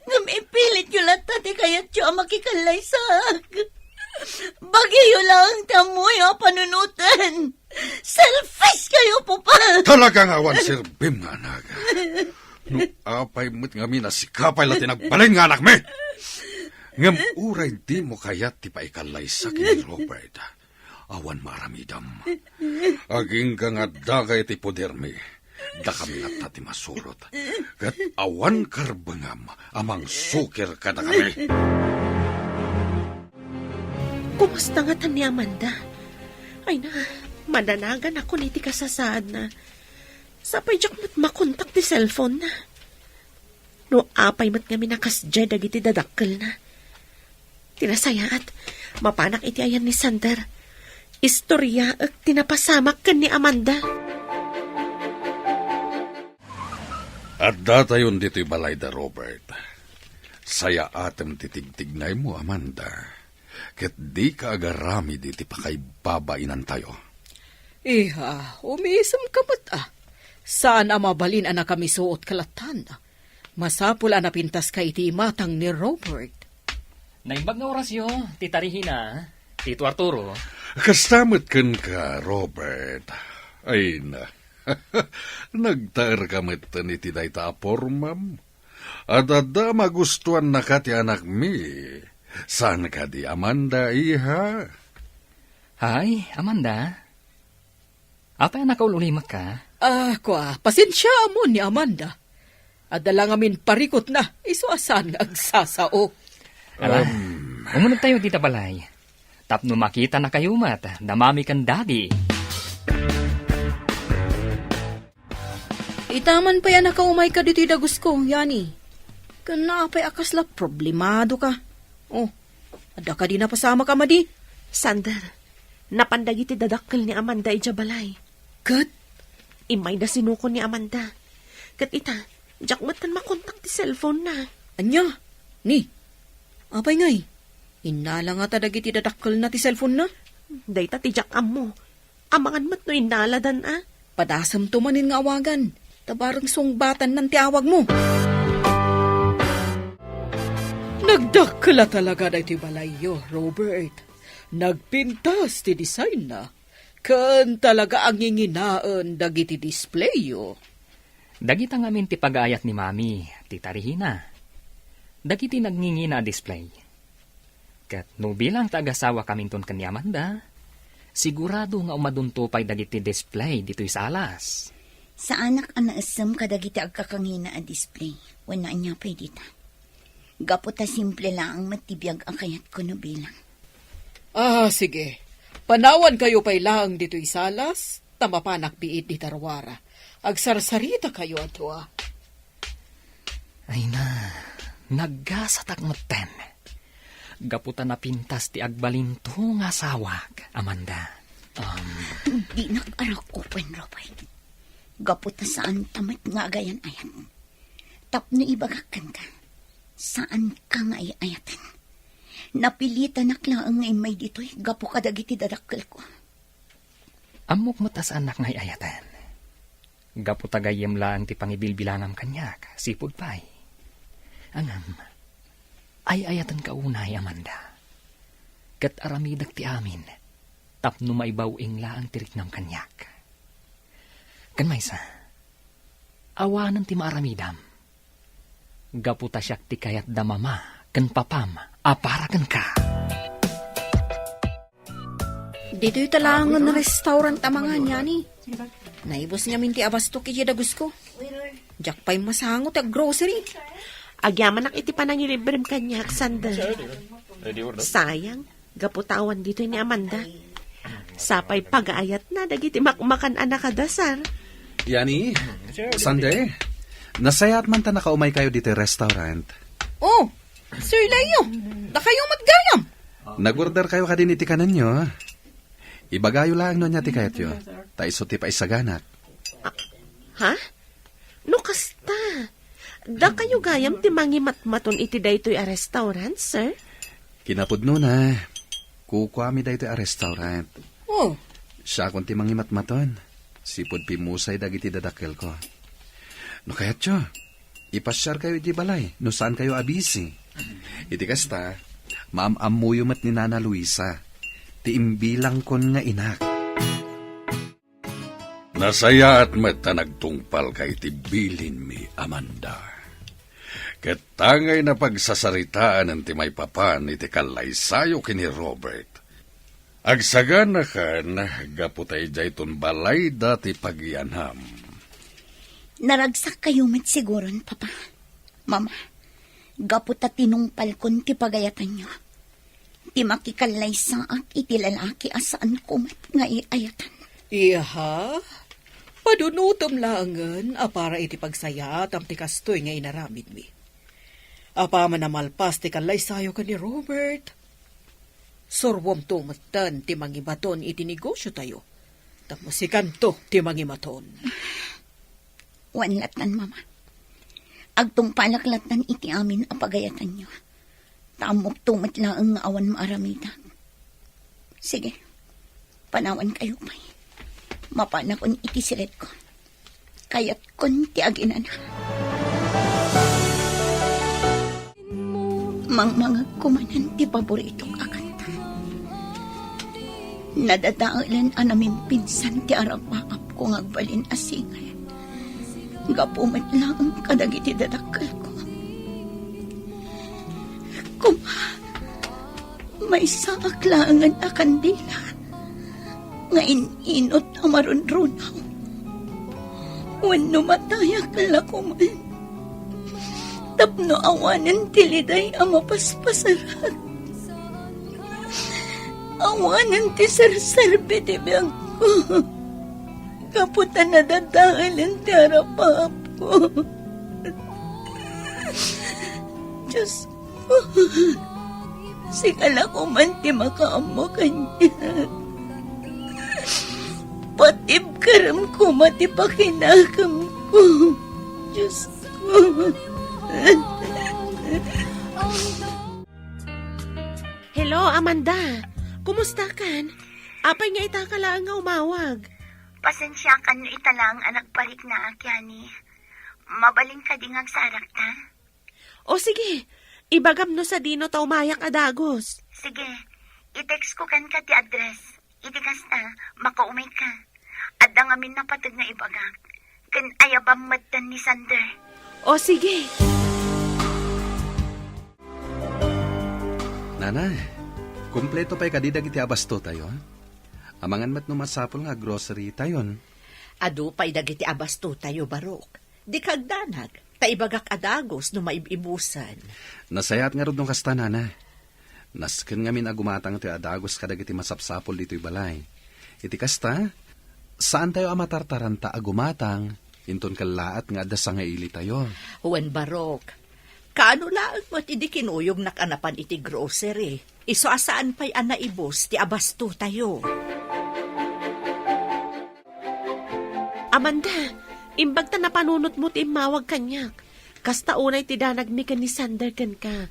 Ngam ipilit yo latta ti kayat yo makikalaysak. Bagiyo lang tamoy panunutan. Selfish kayo, Papa! Talagang awan sirbim nga naga. No apay mo't nga minasikapay la tinagbalin nga anak me. Ngam uray di mo kayat ti paikalaysa kini Robert. Awan maramidam. Aging nga dagay ti poder me. Da kami nga tati masurot. Kat awan karbangam, amang sukir kada kami. Kumusta nga tan ni Amanda? Ay na, madanagan ako ni ti kasasaad na. Sapay jak mat makontak ti cellphone na. No apay mat nga minakasjay dagiti dadakkel na. Tinasayaat, mapanak iti ayan ni Sander. Istorya at tinapasamak kan ni Amanda. At datayon dito'y balay da Robert. Saya atem titigtignay mo, Amanda. Ket di ka agarami diti pa kay babainan tayo. Iha, umisam ka ba't Saan mabalin na kami suot kalatan? Masapul na pintas ka iti matang ni Robert. Naimbag nga orasyo, titarihin na, Tito Arturo. Kastamot kan ka, Robert. Ay na. Nagtaer ka metan iti day tapor, ma'am. At ada magustuhan na ka ti anak mi. Saan ka di, Amanda, iha? Hay, Amanda. Apa yung nakaululimak ka? Pasensya mo ni Amanda. Adala ngamin parikot na, isuasan nga agsasao. Ala, umunod tayo dito balay. Tapno makita na kayo mat, damami kan daddy. Itaman pa yan nakaumay ka dito dagus ko, Yani. Kana pa'y akasla, problemado ka. Ada ka di napasama ka, Madi. Sander, napandagi ti dadakkel ni Amanda ija balay. Kat? Imay na sinuko ni Amanda. Kat ita, jak mat kan makontak ti cellphone na. Anya? Ni? Apay ngay? Inala nga tadag iti dadakkel na ti cellphone na? Dayta ti jak ammo. Amangan mat no inaladan Padasam tumanin nga awagan. Tabarang sungbatan ng tiawag mo. Nagdakla talaga na iti balayo, Robert. Nagpintas ti design na. Kan talaga ang nginginaan dagiti display yo. Dagita ngamin ti pag-aayat ni Mami, titarihin na. Dagiti nagngingi na display. Kat no bilang taga-asawa kaminton kan ni Amanda, sigurado nga umadunto pa'y dagiti display dito'y salas. Sa anak ang naasam kadagiti agkakangina a display. Wala niya pa'y dita. Gaputa simple lang ang matibiyag ang kayat ko no bilang. Sige. Panawan kayo pa'y lang dito'y salas, tamapanak biit di tarwara. Agsarsarita kayo ato Ay na, naggasatak maten. Gaputa na pintas ti agbalinto nga sawag, Amanda. Di nag-arak open, Robert. Gaputa saan tamat nga agayan ayan. Tapno ibagakan ka. Saan ka nga ayatan? Napilitan naklaan ngay may dito'y gapo kadagiti dadakkel ko. Amok matas anak ngay ayatan. Gapo tagayem lang ti pangibilbilangam kanyak, sipod pa'y. Angam, ay ayatan ka unay, Amanda. Kat aramidag ti amin, tapno maibawing laang tirik ng kanyak. Kan maysa, awanan ti maaramidam. Gaputa siyak ti kayat damama, kan papam, aparakan ka. Dito'y talangan na restaurant amangan Yani. Naibos niya minti abasto kiti dagus ko. Jak pa'y masangot ag grocery. Agyaman nak iti panangilibrem kanyak, Sander. Sayang, gaputawan dito ni Amanda. Sapay pag-aayat na, dagiti makmakan anak kadasar. Yani, Sunday, nasayat man ta nakaumay kayo dito restaurant. Sir Leo, na kayo matgayam. Nag-order kayo ka din itikanan nyo. Ibagayo lang no niya ti kayat yo. Taiso ti pa isaganak. Ha? No kasta. Da kayo gayam ti mangimatmaton iti daytoy a restaurant, sir? Kinapudno na. Kukwami daytoy a restaurant. Siya kung ti mangimatmaton. Sipod pimusay dagiti dadakkel ko. No kayat yo. Ipasyar kayo iti balay. No saan kayo abisi. Iti kasta, maam-amuyo mat ni Nana Luisa. Ti imbilang kon nga inak. Nasaya at mata nagtungpal kay tibilin mi, Amanda. Katangay na pagsasaritaan ng timay papan iti kalaysayo kini Robert. Agsagan na kan, gaputay jay ton balay dati pagyanham. Naragsak kayo met siguron, Papa. Mama, gaputa tinungpal kon ti pagayatan nyo. Ti makikalay saak iti lalaki asaan kumat nga iayatan. Iha? Padunutom langan, para iti pagsaya tam ti kastoy nga inaramid mi. Apa man namalpas ti kalay sayo ka ni Robert. Sorwam tumatan ti mangibaton iti negosyo tayo. Tapos si kanto ti mangimaton. Wanlatan, Mama. Agtungpalaklatan iti amin ang pagayatan nyo. Tamok tumat lang nga awan maaramitan. Sige, panawan kayo pa'y. Mapanakon iti silet ko. Kaya't kon ti aginan. Mga kumanan ti paboritong akanta. Nadadaalan anaming pinsan ti arapaap kong agbalin asingal. Gapumat lang ang kadagiti dadakal ko. May saaklangan a kandila. Ngayon inot amarunrunaw. Wano matayak lakuman. Tapno awanan tiliday ang mapaspasarat. Awanan ti sarsarbe ti biyang ko. Kaputan na dadaalan ti harapap ko. Diyos ko. Sigala ko man ti makaamo kanya. Patib karam ko mati pakinakam ko. Diyos ko. Hello, Amanda. Kumusta kan? Apay nga itakala nga umawag. Pasensya ka no italang anak parik na akyani. Mabaling ka ding agsarak ta. O sige, ibagam no sa dino ta umayak adagos. Sige, i-text ko kan ka ti address. Itikas na, makaumay ka. Adda ngamin na patag na ibagak. Kan ayabang matan ni Sander. O sige. Nanay, kumpleto pa'y kadidag iti abasto tayo, ha? Amangan mat numasapol nga grocery tayon. Adu pa'y dagiti abasto tayo, Barok. Di kagdanag, taibagak adagos no maibibusan. Nasayat nga rod nung kasta, nanay. Nasken nga min agumatang ti adagos kadagiti masapsapol dito'y balay. Iti kasta, saan tayo amatartaranta agumatang, inton kalaat nga adasa nga ili tayo. Huwan Barok, kaano lang mo't idi kinuyog nakanapan iti grocery. Iso asaan pa'y anaibos ti abasto tayo. Amanda, imbag ta napanunot mo ti mawag kanyak. Kasta unay ti danag mi kan ni Sander kan ka.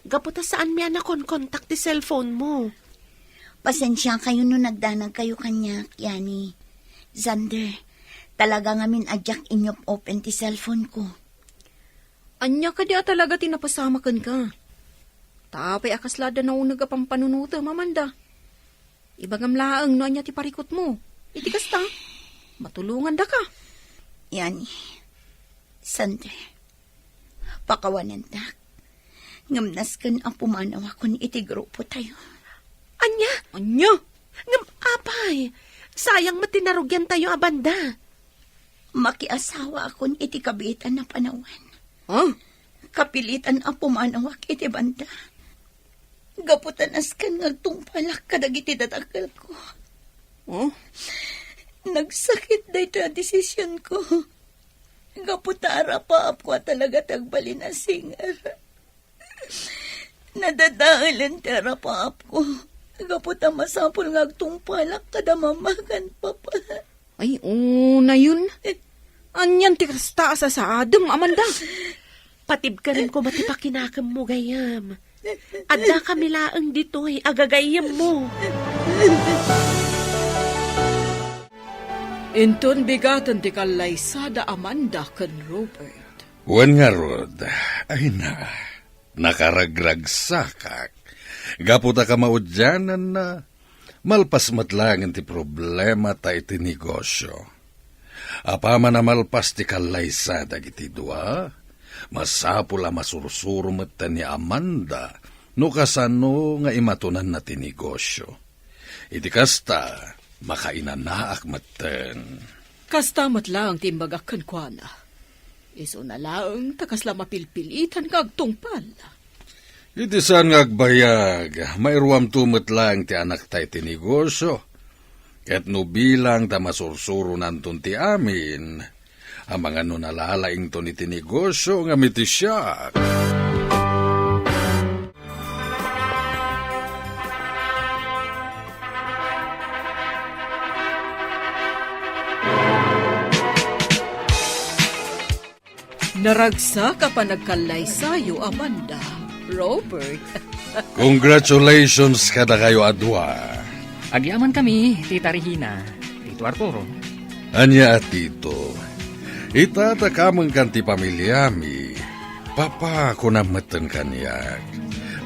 Gaputa saan mi anakon kontak ti cellphone mo. Pasensya kayo no nagdanag kayo kanya, Yani. Zander, talaga ngamin adyak inyop open ti cellphone ko. Anya ka di talaga tinapasamakan ka. Tapay akaslada na unag apang panunuta, Mamanda. Ibagam laang no anya ti parikot mo. Iti kasta, matulungan da ka. Yani, Sander, pakawanan tak. Ngamnas kan ang pumanaw ako ni iti grupo tayo. Anya? Anya? Ngam apay. Sayang matinarugyan tayo, Abanda. Makiasawa akon iti kabitan na panawan. Huh? Kapilitan ang pumanawak iti banda. Gaputan askan ngagtungpalak kadagiti datakal ko. Oh? Nagsakit dahito ang desisyon ko. Gaputara pa ako talaga tagbalin na singar. Nadadaalan tara pa ako. Gaputa masapol ngagtungpalak kada mamakan papa. Ay, na yun. Anyan ti kasta sa adem, Amanda. Patib ka rin ko matipakinakam mo gayam. Adda kami laang dito'y agagayam mo. Inton bigatan ti kalaysada Amanda kan Robert. Wan nga rod, ay na, nakaragragsakak. Gaputa ka maudyanan na, malpas matlangan ti problema ta iti negosyo. Apama na malpas ti kalaysada iti dua, masapula masursuro mata ni Amanda, no kasano nga imatunan na ti negosyo. Iti kasta, makainanaak maten. Kastamat lang timbaga kankwana. Iso na lang takasla mapilpilitan kagtungpal. Iti saan ngagbayag, mairuam tumot lang ti anak tay ti negosyo. Ket no bilang ta masursuro nanton ti amin, ang mga no nalalaing to ni ti negosyo nga miti siya. Naragsa ka pa nagkalay sayo, Amanda. Robert. Congratulations kada kayo adwa. Agyaman kami, Tita Regina, Tito Arturo. Anya at tito, itatakamang kanti pamilyami. Papa ko na matan kanyak.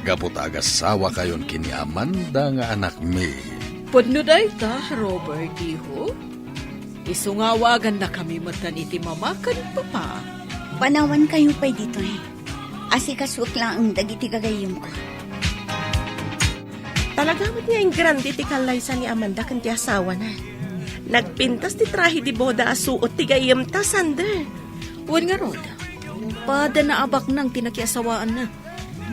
Gapot agasawa kayon kini Amanda nga anak mi. Pudno day ta, Robert, iho. Isungawagan na kami matan iti mamakan papa. Panawan kayo pa dito eh. Asikaswak lang ang dagiti gagayom ko. Talaga mo't nga yung grande ti kalaysa ni Amanda kan ti asawa na. Nagpintas ti trahe di boda asuot ti gayem ta, Sander. Uwan nga, Rod. Pada na abak nang tinakiasawaan na.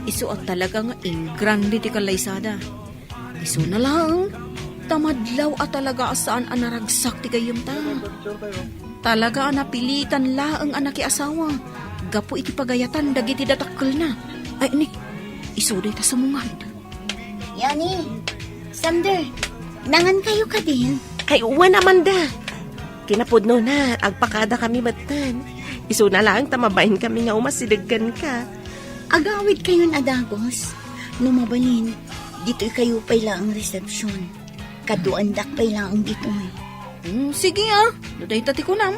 Isu at talaga nga grande ti kalaysada. Isu na lang. Tamadlaw at talaga asaan ang naragsak ti gayem ta. Talaga napilitan laang anak asawa. Gapo iti pagayatan dagiti datakkel na. Ay ni, isuday ta sa mungad. Yani, Sander, nangan kayo ka din. Kay uwan, Amanda. Kinapudno na, agpakada kami batan. Iso na lang, tamabahin kami nga umasidagan ka. Agawid kayo adagos. Numabalin, dito'y kayo pa'y lang ang resepsyon. Kaduandak pa'y lang dito eh. Sige Duday tati ko nam.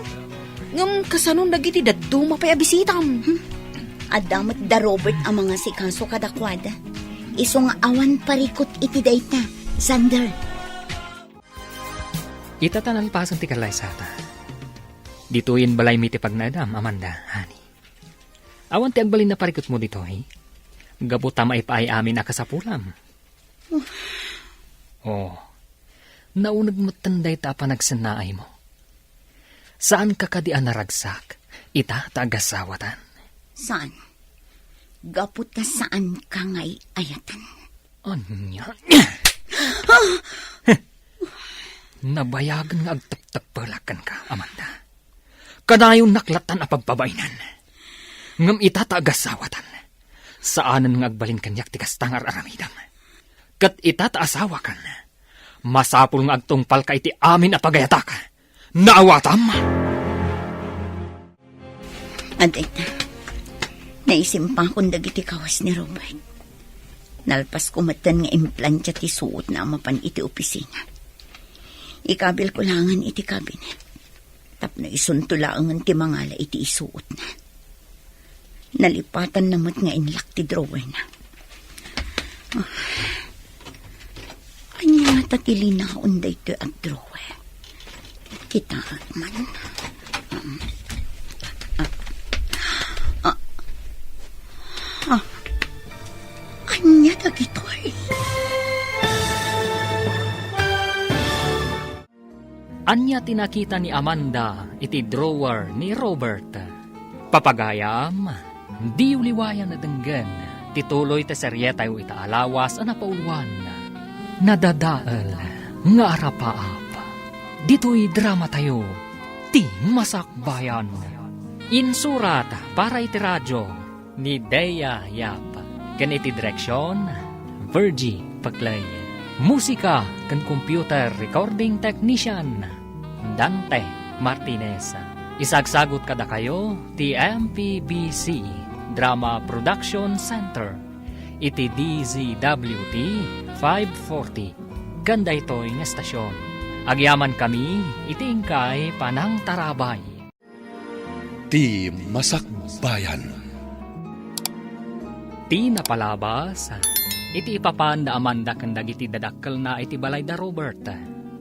Ngam kasanon dagiti daduma pa'y abisitam. Adamat da Robert ang mga sikaso kadakwada. Iso nga awan parikot iti dayta, Sander. Itatanalpasan ti kalaysata. Dituin balay mi ti pagnadam, Amanda, honey. Awan ti agbalin na parikot mo dito, eh. Gabuta maipaay amin na kasapulam. Oh, naunag mo tanday ta pa nagsanaay mo. Saan ka kadian naragsak? Ita tagasawatan. Saan? Gapot ka saan ka nga'y ayatan. Anya? Nabayagan nga agtagtagpalakan ka, Amanda. Kadayon naklatan a pagpabainan. Ngam ita tagasawatan. Saanan nga agbalin kanyak ti kastangar aramidam. Kat ita taasawa kan. Masapul nga agtungpal ka iti amin a pagayata ka. Naawatam! Aday na. Naisimpa kong dagiti kawas ni Robert. Nalpas kumatan nga implantya ti suot na amapan iti opisina. Ikabil ko langan iti kabinet. Tapno isuntulaangan ti mangala iti isuot na. Nalipatan namat nga inlak ti drawer na. Anya tatili na unday to at drawer. Kita man. Anya dagitoy. Anya tinakita ni Amanda iti drawer ni Robert. Papagayam, di uliwayan na denggan. Tituloy ta seryetayo ita alawas na pauluan. Nadadaal nga arapaap. Dito'y drama tayo, ti masakbayan. Insurat para iti radyo ni Dea Yap. Kan iti direksyon, Virgie Paglay. Musika kan computer recording technician, Dante Martinez. Isagsagot kada kayo, ti MPBC Drama Production Center. Iti DZWT 540. Ganda ito'y nga stasyon. Agyaman kami, itingkay panang tarabay. Ti Masakbayan. Ti napalabas, iti ipapanda Amanda kandag iti dadakkel na iti balay da Robert.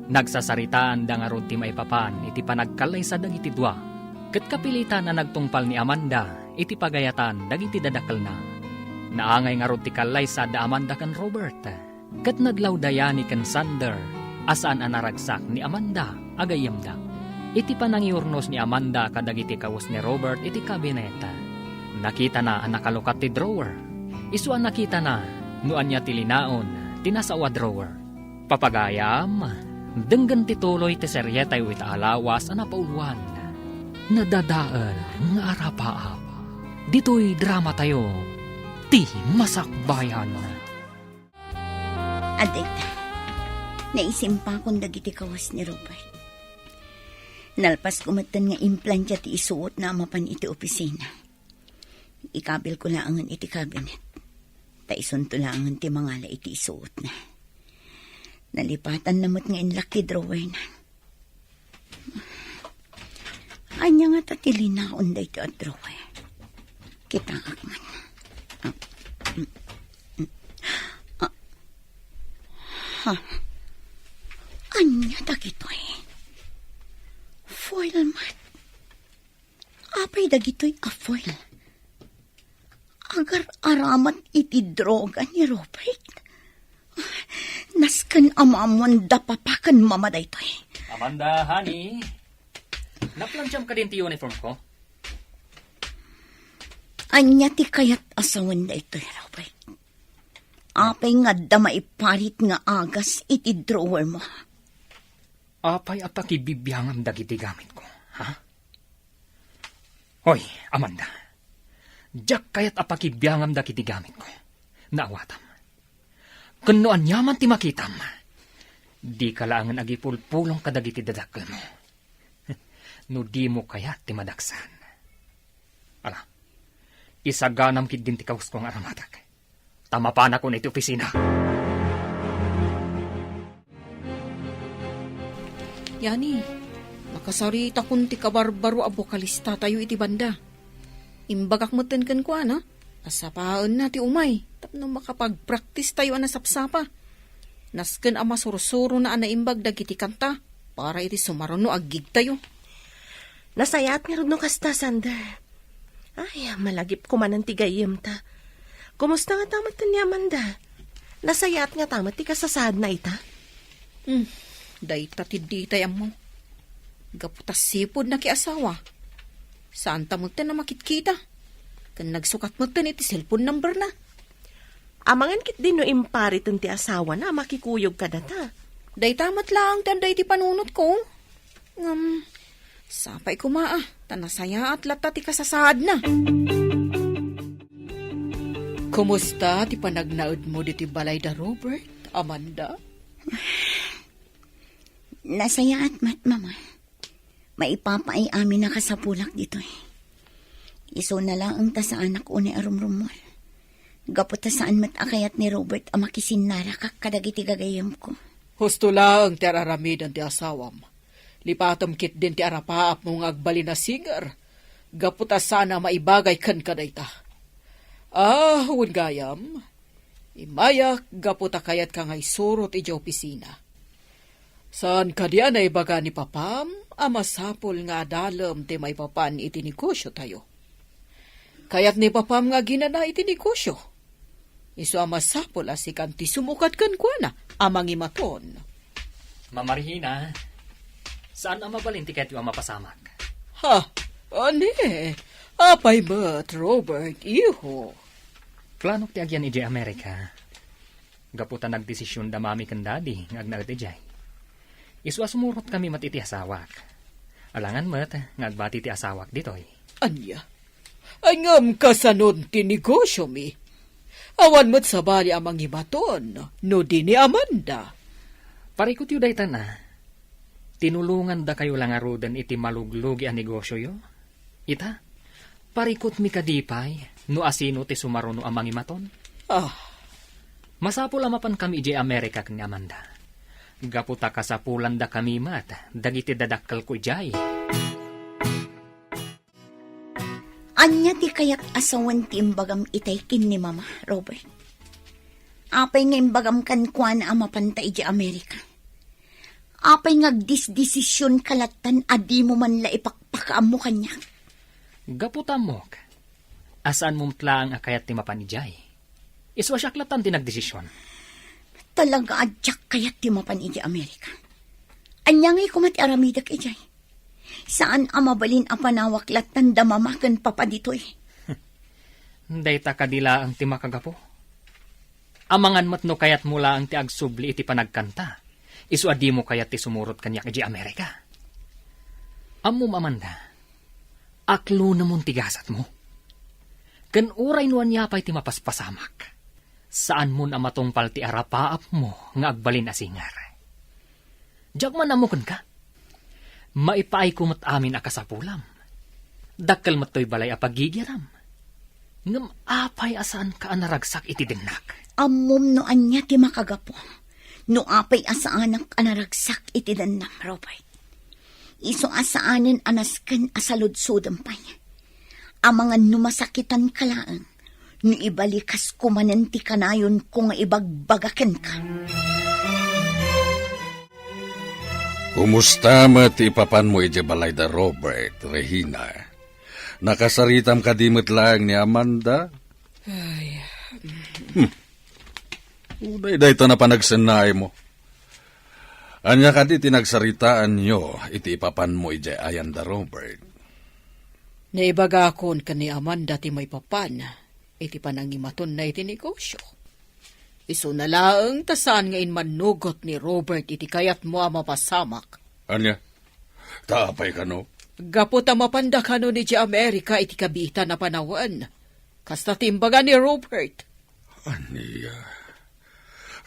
Nagsasaritaan da nga ti maipapan iti panagkalay sa dagiti dua. Ket kapilitan na nagtungpal ni Amanda iti pagayatan dagiti dadakkel na. Naangay nga ti kalay sa da Amanda kan Robert. Ket nadlaw dayani kan Sander asaan anaragsak ni Amanda agayamda. Iti panangiurnos ni Amanda kadagiti kawos ni Robert iti kabineta. Nakita na ang nakalukat ti drawer. Isuan nakita na nuan niya tilinaon tinasawa drawer. Papagayam, denggan tituloy ti seryetay wit alawas ang napauluan. Nadadaal ng arapaap. Dito'y drama tayo. Ti masakbayan. Adik, naisimpa kong dagiti kawas ni Robert. Nalpas kumatan nga implantya ti isuot na mapan iti opisina. Ikabil ko laangan iti cabinet. Taison to laangan ti mangala iti isuot na. Nalipatan namot nga inlaki drawer na. Anya nga tatilinaon da ito at drawer. Kita akman. Anya dagitoy. Foil mat. Apay dagitoy a foil. Agar aramat iti droga ni Robert. Nasken amamon da papakan mamaday toy. Amanda, honey. Naplansyam ka din ti uniform ko? Anya ti kayat asawan da itoy, Robert. Apay nga da maiparit nga agas iti drawer mo. Apay apakibibiyangam dagiti gamit ko, ha? Hoy, Amanda. Diyak kayat apakibiyangam dagiti gamit ko. Naawatam. Kano anyaman ti makitam. Di kalaangan agipulpulong kadagiti dadakkel mo. No di mo kayat ti madaksan. Ala, isaganam kid din ti kaus kong aramatak. Tamapan ako na iti opisina. Yani, makasarita kun ti kabarbaro abokalista tayo iti banda. Imbagak moten ken ko na. Asapaan na ti umay. Tapno makapag-practice tayo na sapsapa. Nasken ama surusuro na anaimbag dagiti kanta. Para iti sumaruno agig tayo. Nasayat nga rin no kasta, Sander. Ay, malagip ko man ang tigayim ta. Kumusta nga tamat ni Amanda? Nasayat nga tamat ti kasasad na ita? Dayta ti ditay mo. Gaputas sipod na kiasawa. Saan tamot na makitkita? Kan nagsukat mo iti cellphone number na. Amangan kit din no imparit ti asawa na makikuyog ka data. Daytamat lang tanday ti panunot ko. Sapay kumaa, tanasaya at lata ti kasasad na. Kumusta ti panagnaud mo di ti balay da Robert, Amanda? Nasaya at mat, mama. Maipapay amin na kasapulak dito eh. Iso na lang ang ta sa anak ko ni arumrumol. Gapot ta saan mat akayat ni Robert ang makisinara kadagiti gagayam ko. Husto lang ti araramidan ti asawam. Lipatom kit din ti arapaap mong agbali na singer. Gaputa sana maibagay kan kadayta. Hun gayam. Imayak gaputa kayat ka ngay surot iti opisina. Saan ka diyan ay baga ni papam? Amasapol nga dalam ti may papan iti negosyo tayo. Kayat ni papam nga ginana iti negosyo. Isu amasapol asikan ti sumukat kan kuana amang imaton. Mamarihina, saan ang mabalin tiket yung mapasamak? Ha? Ane? Apay ba't, Robert? Iho? Planok ti agyan iti Amerika. Gaputan nagdesisyon da mami kan daddy ngag ijay. Iswa sumurot kami mat iti asawak. Alangan mat ngagbati ti asawak ditoy. Anya? Angam kasanod ti negosyo mi. Awan mat sabali amang ibaton, no di ni Amanda. Parikot yu daytan na. Tinulungan da kayo lang arudan iti maluglugi a negosyo yo. Ita, parikot mi kadipay, no asino ti sumaruno amang imaton. Masapul amapan kami iti Amerika kani Amanda. Gaputa kasapulan da kami mat, dagiti dadakkel ko ijay. Anya ti kayat asawan ti imbagam itay kin ni Mama, Robert. Apay nga imbagam kan kuan amapanta iti Amerika. Apay ngagdisdesisyon kalatan adi mo man la ipakpakaam mo kanya. Gaputa mok, asaan mo tlaang akayat ti mapanijay. Iswa syaklatan ti nagdesisyon. Talaga adyak kayat ti mapan iti Amerika. Anya ngay kumati aramidak ijay. Saan amabalin a panawaklat tanda mamakan papa ditoy? Dayta kadila ang ti makagapo. Amangan mat no kayat mula ang ti agsubli iti panagkanta. Isu adi mo kayat ti sumurot kanyak iti Amerika. Ammo Amanda, aklo namon tigasat mo. Kan uray nuan niya pa'y ti mapaspasamak. Saan mon amatungpal ti arapaap mo nga agbalin asingar. Diyak man amukan ka. Maipaay kumot amin akasapulam. Dakkel matoy balay apagigiram. Ngam apay asaan ka anaragsak iti dinnak. Ammom no anya ti makagapo. No apay asaan ang anaragsak iti danam, Robert. Iso asaanin anasken asaludsudam pay. Amangan numasakitan kalaang. No ibalikas kumanan ti kanayon kung ibagbagaken ka. Kumusta mo ti papan mo iti balay da Robert, Regina? Nakasaritam kadimit lang ni Amanda? Ay, Uday ito na panagsanay mo. Anya ka di tinagsaritaan nyo, iti papan mo iti ayan da Robert. naibagakon ka ni Amanda ti may papan, iti panangimaton na iti negosyo. Isu na laeng tasaan ngayon manugot ni Robert iti kayat mo mapasamak. Anya? Taapay ka no? Gapo ta mapanda ka no ni Amerika iti kabita na panawan. Kasta timbaga ni Robert. Anya?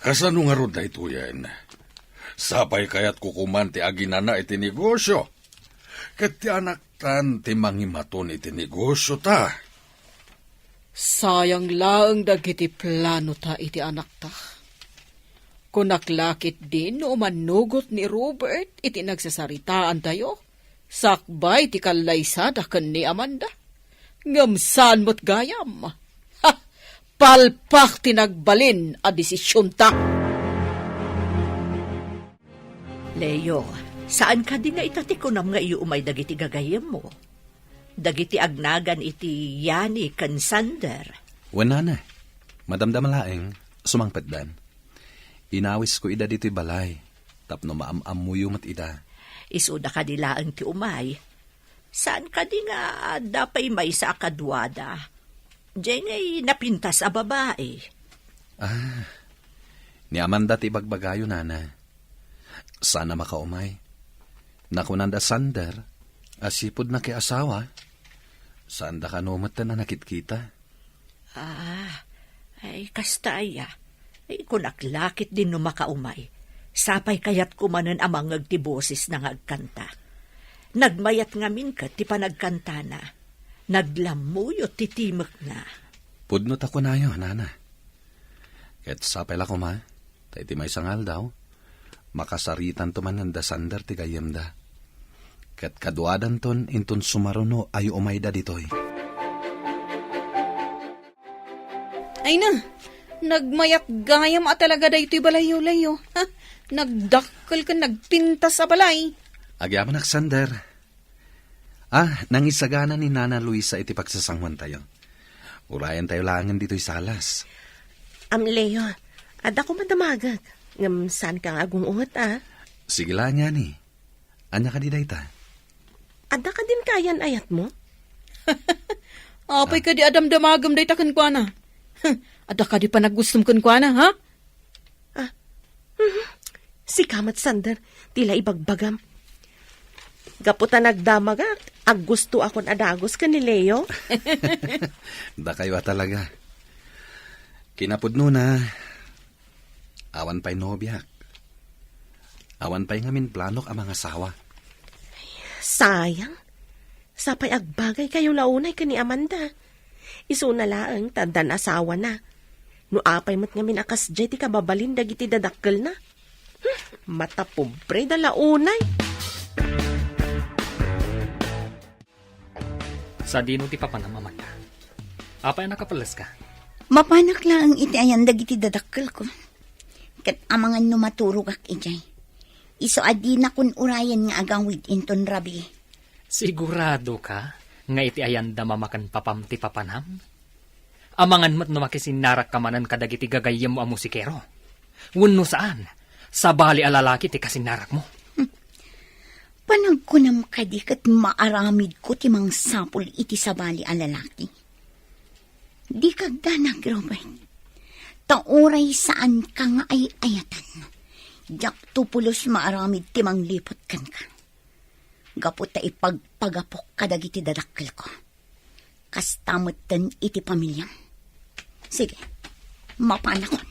Kasano nga ron na ito yan? Sapay kayat kukuman ti aginana iti negosyo. Kat ti anak tan ti mangimaton iti negosyo ta. Sayang laeng dagiti plano ta iti anak ta. Kunaklakit din no manugot ni Robert iti nagsasaritaan tayo. Sakbay ti kalaysada ken ni Amanda. Ngamsan mo't gayam. Ha! Palpak tinagbalin a desisyon ta. Leo, saan ka di nga itatikunam nga iyo umay dagiti gagayem mo? Dagiti agnagan iti Yani ken Sander. Wala na. Madamdamalaeng, sumangpatdan. Inawis ko ida dito'y balay. Tapno maam-amuyo mat ida. Isuda ka dilaan ti umay. Saan ka di nga dapay may sa akadwada? Diyan ay napintas a babae. Ni Amanda ti bagbagayo nana. Sana makaumay. Nakunanda Sander, asipod na kay asawa. Saan da ka numat na nakit-kita? Ay kastaya. Ay kunaklakit din no makaumay. Sapay kayat kumanan amang agtiboses na ngagkanta. Nagmayat ngamin ka ti panagkanta na. Naglamuyo ti timek na. Pudnot ako na yun, nana. Ket sapay la kuma, tayo ti may sangal daw. Makasaritan to man da Sander ti gayem da. Ket kaduadan ton inton sumaruno ayo umayda ditoy. Ay na, nagmayat gayam at talaga da ito'y balayo-layo. Ha? Nagdakkel ka, nagpintas sa balay. Agyaman ak Sander. Nangisagana ni Nana Luisa iti pagsasangwan tayo. Urayan tayo langan dito'y salas. Leo, ada ko madamagag. Ngam saan ka nga agungungot, Sige lang yan eh. Anya ka di dayta? Ada ka din kayan ayat mo? Apay ka di adam-damagam day takan kwa na. Ada ka di pa naggustom kan kwa na, ha? Si Kamat Sander, tila ibagbagam. Gaputa nagdamagak, ag gusto akon adagos ka ni Leo. Da kayo talaga. Kinapudno na. Awan pa'y nobyak. Awan pa'y ngamin planok ang mga asawa. Sayang. Sapay agbagay kayo launay ka ni Amanda. Isu na laang tandan asawa na. No apay mat ngamin akas jay ti kababalin dagiti dadakkel na. Mata pobre da launay. Sa dino ti papanamaman ka. Apay nakapalas ka. Mapanak lang iti ayan dagiti dadakkel ko. Kat amangan no maturog ak ijay. Iso adi na kun urayan nga agawid inton rabi. Sigurado ka nga iti ayanda mamakan papam ti papanam? Amangan mo't no makisinarak kamanan kadagiti gagayem mo a musikero. Wenno saan? Sa bali alalaki ti kasinarak mo. Panagkunam kadi kat maaramid ko timang sapul iti sabali a lalaki. Di kagdanag, Robert. Tauray saan ka nga ay ayatan. Jak tupulos maaramid timang lipot kan ka. Gapot ta ipagpagapok kadagiti dadakkel ko. Kastamutan iti pamilya. Sige, mapanakon.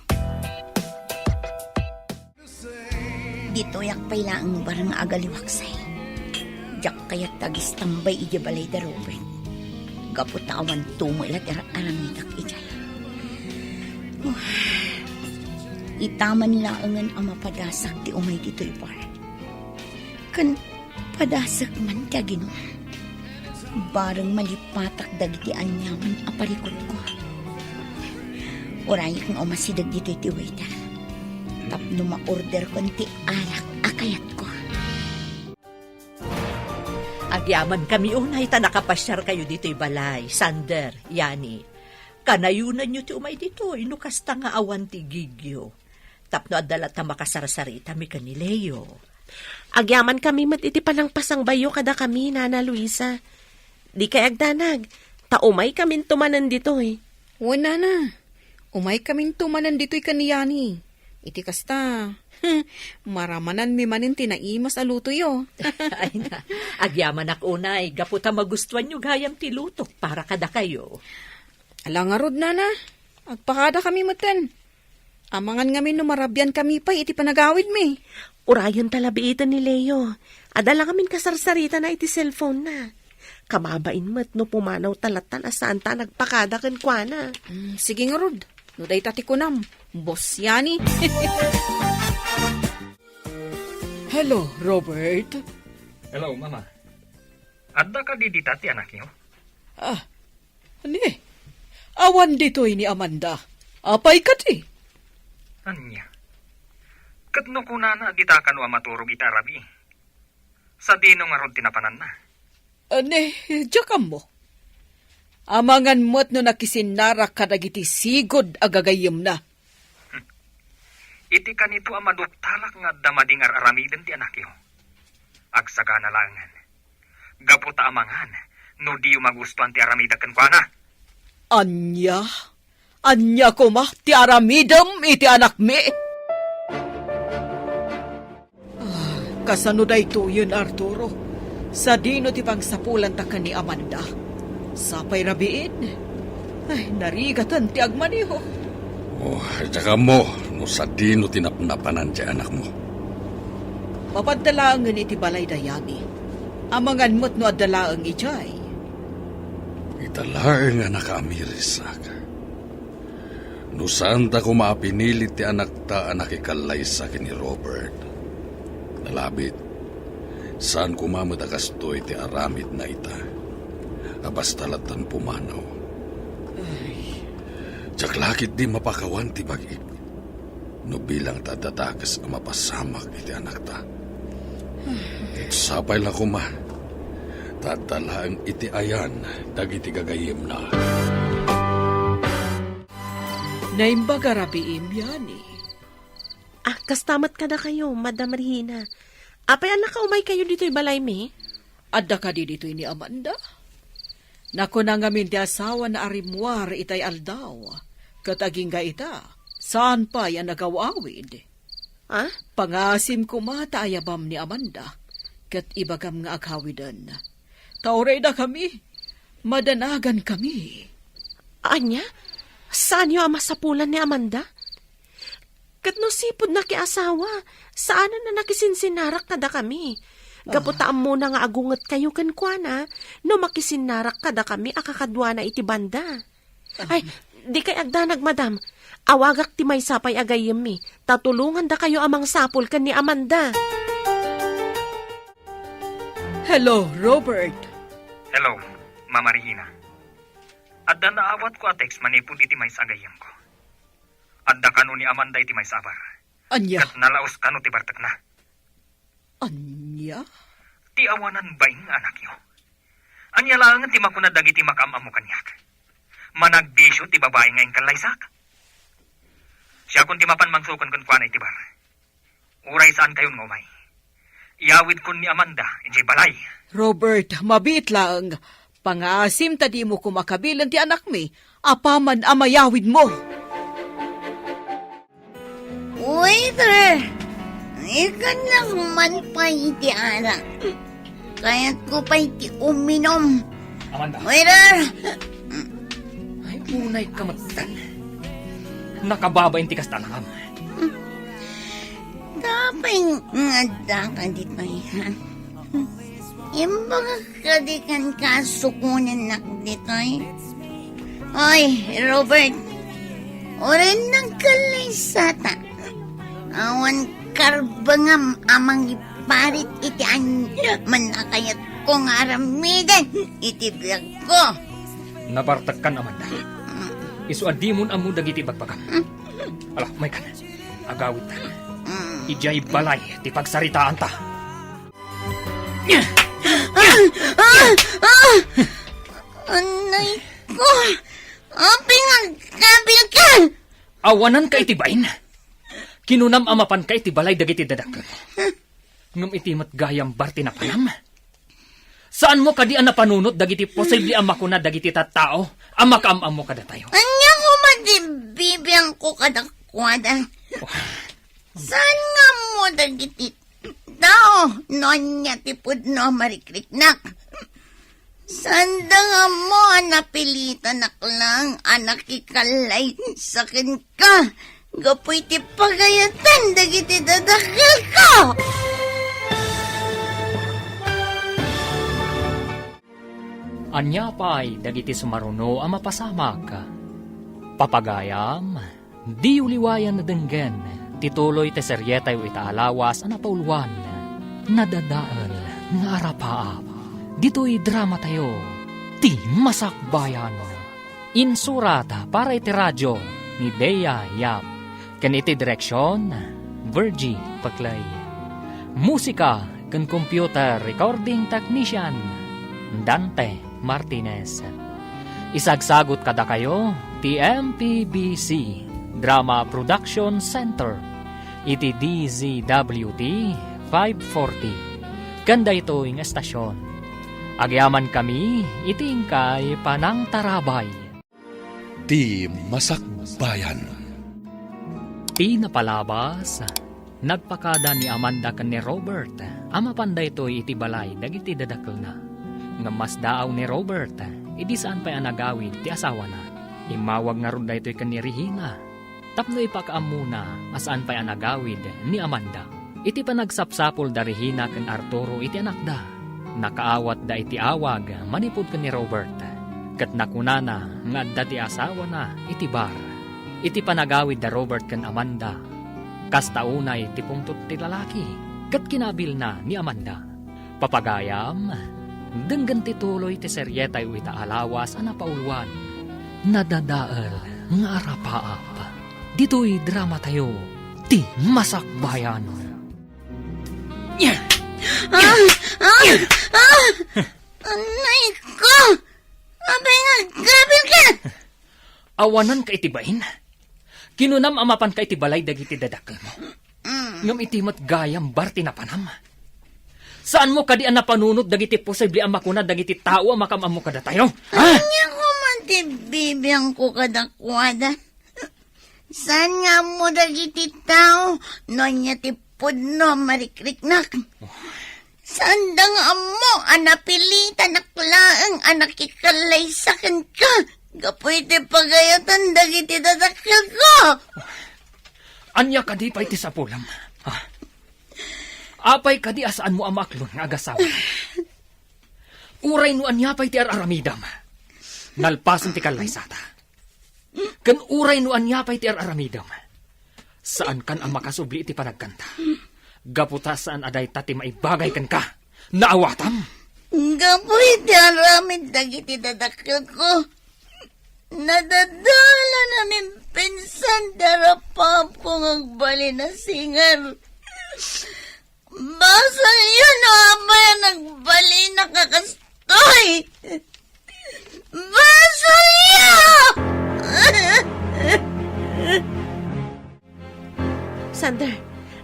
Dito yak pala ang barang agaliwaksay. Jak kayat tagis tambay iti balay da Robert. Gaputawan tumulat aramidak ijay. Itaman laangan ang mapadasak ti umay dito'y bar. Kan padasak man ka Ginoo. Barang malipatak dagiti anyaman aparikot ko. Urayak nga umasidag dito'y ti waiter. Tapno ma-order ko ti alak akayat ko. Agyaman kami unay ta nakapasyar kayo dito'y balay, Sander, Yani. Kanayunan nyo ti umay dito, inukas ta nga awan ti gigyo. Tapno adalat ta makasarsarita mi kanileo. Agyaman kami mat iti panangpasang bayo kada kami, Nana Luisa. Di kay agdanag, taumay kami tumanan dito eh. Wala na. Umay kaming tumanan dito'y kaniyani. Iti kasta. Maramanan mi manin tinaimas aluto yo. Ay na, agyaman ak unay, gaputa magustuhan nyo gayam ti lutok para kada kayo. Alangarod na na. Agpakada kami matan. Amangan ngamin numarabyan kami pa iti panagawid mi. Urayon talabiitan ni Leo. Adala kamin kasarsarita na iti cellphone na. Kamabain mo't no pumanaw talatan asaan ta nagpakada kan kwa na. Sige nga rod. No day tati ko nam. Boss Yani. Hello, Robert. Hello, Mama. Adda ka di dita ti anak niyo? Ani? Awan dito ni Amanda. Apay ka ti? Anya? Katno kuna na dita ka no maturog ita rabi. Sa dino nga rod tinapanan na. Ani, diyakam mo. Amangan mo't no nakisinarak ka dagiti sigod agagayim na. Iti kanito amaduktalak nga damading aramiden ti anak yo. Agsaga na langan. Gaputa amangan, no di magustuhan ti aramidakan kwa na. Anya? Anya ko ma, ti aramidam iti anak mi. Kasano da ito yun, Arturo? Sa dino ti pangsapulan ta ni Amanda. Sapay rabiin. Ay, narigatan ti agmaniho. Oh, tsaka mo, no sa dino tinapnapanan ti anak mo. Papadalaangan iti balay dayani. Amangan mo't no adalaang ijay. Italaang nga nakaamirisag. No saan ta ko maapinilit ti anak ta anak ikalay sa ni Robert. Nalabit, saan kumamadagas to'y ti aramid na ita. Abas talatan pumanaw. Tsaklakit di mapakawan ti bagik. No bilang tadadagas ang mapasamak iti anak ta. Sapay lang kuma. Tadalaang iti ayan, dagiti gagayim na. Naimbaga rabiim yani. Kastamat ka na kayo, Madam Regina. Apay anak ka umay kayo dito'y balay mi? Adda ka di dito ni Amanda. Nako na ngamin di asawa na arimwar itay aldaw. Kataging ga ita, saan pa yan nagawawid? Ha? Pangasim ko mata ayabam ni Amanda. Kat ibagam nga aghawidan. Tauray na kami. Madanagan kami. Anya? Saan yung amasapulan ni Amanda? Kat no sipod na kiasawa, saan na nakisinsinarak kada kami? Gaputaan mo na nga agungat kayo kankwana, no makisinarak kada kami akakadwa na iti banda. Ay, di kay agdanag, madam. Awagak ti may sapay agayim mi. Tatulungan da kayo amang sapul kan ni Amanda. Hello, Robert. Hello, Mama Regina. Adda naawat ko a text manipod iti may sagayam ko. Adda kano ni Amanda iti may sabar. Anya? Kat nalaos kano ti bartak na. Anya? Ti awanan ba yung anak yo? Anya lang ti makunad dagiti makamamo kanyak. Managbisyo ti babae ngayon kalaysak. Siya kung ti mapan mangsukan kan kuana iti bar. Uray saan kayon ngumay. Iyawid ko ni Amanda, iti balay. Robert, mabit lang. Pangasim tadi mo kumakabilan ti anak mi. Apaman amayawid mo. Waiter! Ikan lang man pa iti ara. Kaya't ko pa iti uminom. Amanda, Waiter! ay unay kamatan. Nakababa inti kastanakam. Tapay nga ka dito yan. Imbaga kadikan kasukunan nak dito eh. Oy, Robert. Oren ng kalaysata. Awan karbangam amang iparit iti manakayat kong aramidan iti biyag ko. Nabartagkan, Amanda. Isuadimon amo dagiti bagbagam. Ala, may kan. Agawid ta. Ijay balay, ti pagsaritaan ta. Anay ko! Pinagkabil ka! Awanan ka iti bain. Kinunam amapan ka iti balay dagiti dadakkel. Ngam iti matgayam barti na panam. Saan mo kadi ang napanunot dagiti posible ama ko na dagiti tattao? Ama kaamam mo kada tayo. Anya ko madibibiyang ko kadakwada. Saan nga mo dagiti tao? Nonya tipod no marikriknak. Sanda nga mo napilitan lang anak ikalay sakin ka. Gapoy ti pagayatan dagiti dadakil ko. Anya pa'y dagiti sumaruno ang mapasamak. Papagayam, di uliwayan na denggen, tituloy te seryetay o itaalawas ang napaulwan, nadadaal nga arapaap. Dito'y drama tayo, ti masakbayan. Insurata para iti radyo ni Bea Yap. Kan iti direksyon, Virgie Paclay. Musika kan computer recording technician, Dante Martinez. Isagsagot kada kayo, TMPBC Drama Production Center, iti DZWT 540. Kanda ito yung estasyon. Agyaman kami, itingkay panang tarabay. Ti Masakbayan. Ti napalabas, nagpakada ni Amanda kan ni Robert, ama panday ito iti balay, dagiti dadakkel na. Nga mas daaw ni Robert, idi saan pa'y anagawid ti asawa na. Imawag nga ron da ito'y kan ni Regina. Tapno ipakaam muna, asaan pa'y anagawid ni Amanda. Iti pa nagsapsapol da Regina kan Arturo iti anak da. Nakaawat da iti awag, manipod kan ni Robert. Kat nakunana, nga da ti asawa na, iti bar. Iti panagawid da Robert kan Amanda. Kastaunay ti pungtot ti lalaki, kat kinabil na ni Amanda. Papagayam, denggan ti tuloy ti seryetay o itaalawas ang napaulwan. Nadadaal nga arapaap. Dito'y drama tayo, ti masakbayan. Anay ko! Abay nga, gabil ka! Awanan ka itibain. Kinunam amapan ka itibalay dagiti dadakkel mo. Ngam itimat gayam barti na panam. Saan mo kadi ang napanunot dagiti posible ang makuna dagiti tao ang makamam mo kada tayo? Anya ko matibibiyang ko kadakwada. Saan nga mo dagiti tao? Nonya tipod no marikriknak. Saan da nga mo anapilitan nakulaang anak ikalay sakin ka? Gapoy ti pagayatan dagiti dadakil ko. Anya kadi pa iti sapulam. Apay kadi asaan mo amaklon nga agasawa. Uray no anya pa'y ti araramidam. Nalpasan ti kalaysata. Kan uray no anya pa'y ti araramidam. Saan kan ang makasubli iti panagkanta? Gaputa saan aday tati maibagay kan ka. Naawatam. Gapoy ti aramid dagiti dadakil ko. Nadadala namin pinsan darapap kong agbali na singar. Basa yun amay nagbali na kakastoy. Basa yun! Sander,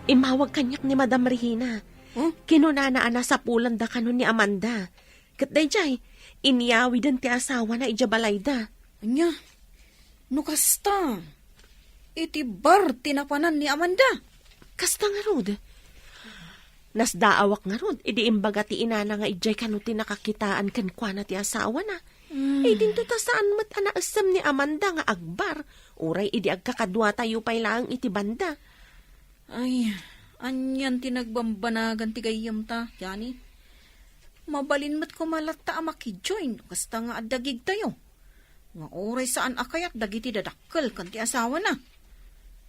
imawag kanyak ni Madam Regina. Kinunanaan na sa pulan da kanon ni Amanda. Kat dayjay, iniyawi dan ti asawa na ijabalay da. Anya, nukasta. Iti bar tinapanan ni Amanda. Kasta nga rod. Nasdaawak nga rod, idi imbaga ti inana nga ijay kano ti nakakitaan kan kwa na ti asawa na. Eh dinto ta saan mat anaasam ni Amanda nga agbar. Uray idi agkakadwa tayo pay lang iti banda. Ay, anyan tinagbambanagan ti gayam ta, yani. Mabalin mat kumalata amakijoin, kasta nga adagig tayo. Nga oray saan akayat dagiti dadakkel kan ti asawa na.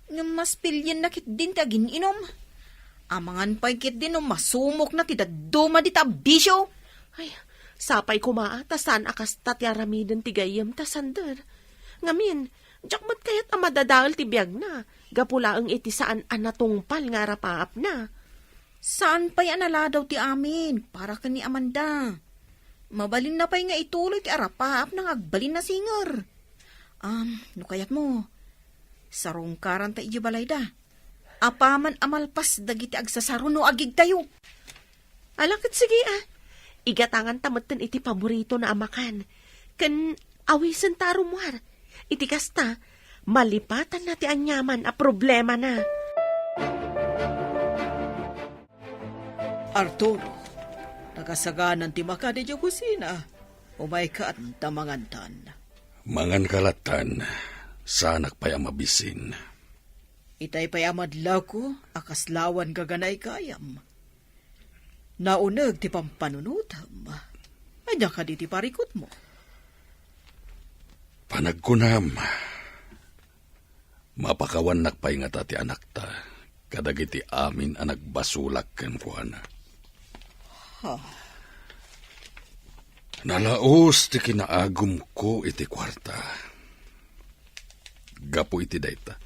Nga mas pilyan na kit din ti agin inom. Amangan pa'y kit din masumok na ti daduma di tabisyo. Ay, sapay kumaa, tasan akas tatyaramidan ti gayam tasander. Ngamin, jakmat kayat amadadal ti biyag na. Gapulaang iti saan anatungpal nga rapaap na. Saan pa'y anala daw ti amin, para ka ni Amanda. Mabalin na pa'y nga ituloy ti arapaap nang agbalin na singer. No kayat mo, sarungkaran ta ijibalay da. Apaman amalpas dagiti agsasaro no agig tayo. Alakit sige Igatangan tamatan iti paborito na amakan. Kan awisan tarumwar. Iti kasta, malipatan na ti anyaman a problema na. Arturo, nakasaganan ti makadi di kusina. Umay ka at tamangantan. Mangan kalatan, sanak pa'y mabisin. Itay pa'y amadlaw ko, akaslawan gaganay kayam. Naunag ti pampanunutam. Ay ka di ti parikot mo. Panagkunam, mapakawan nakpay nga ti anak ta, kadagiti amin ang nagbasulak ken kuana. Nalaos ti kinaagum ko iti kwarta. Gapo iti dayta.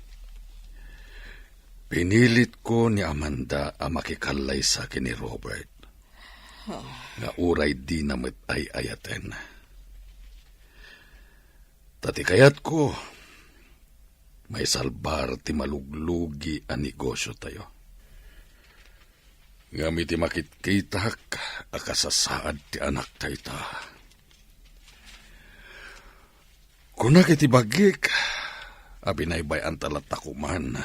Pinilit ko ni Amanda ang makikalay sa akin ni Robert. Nga uray di namit ay ayaten. Tatikayat ko, may salbar ti maluglugi ang negosyo tayo. Ngamit ti makitkitak, akasasaad ti anak tayo ta. Kunak iti bagik, abinaybay ang talatakuman,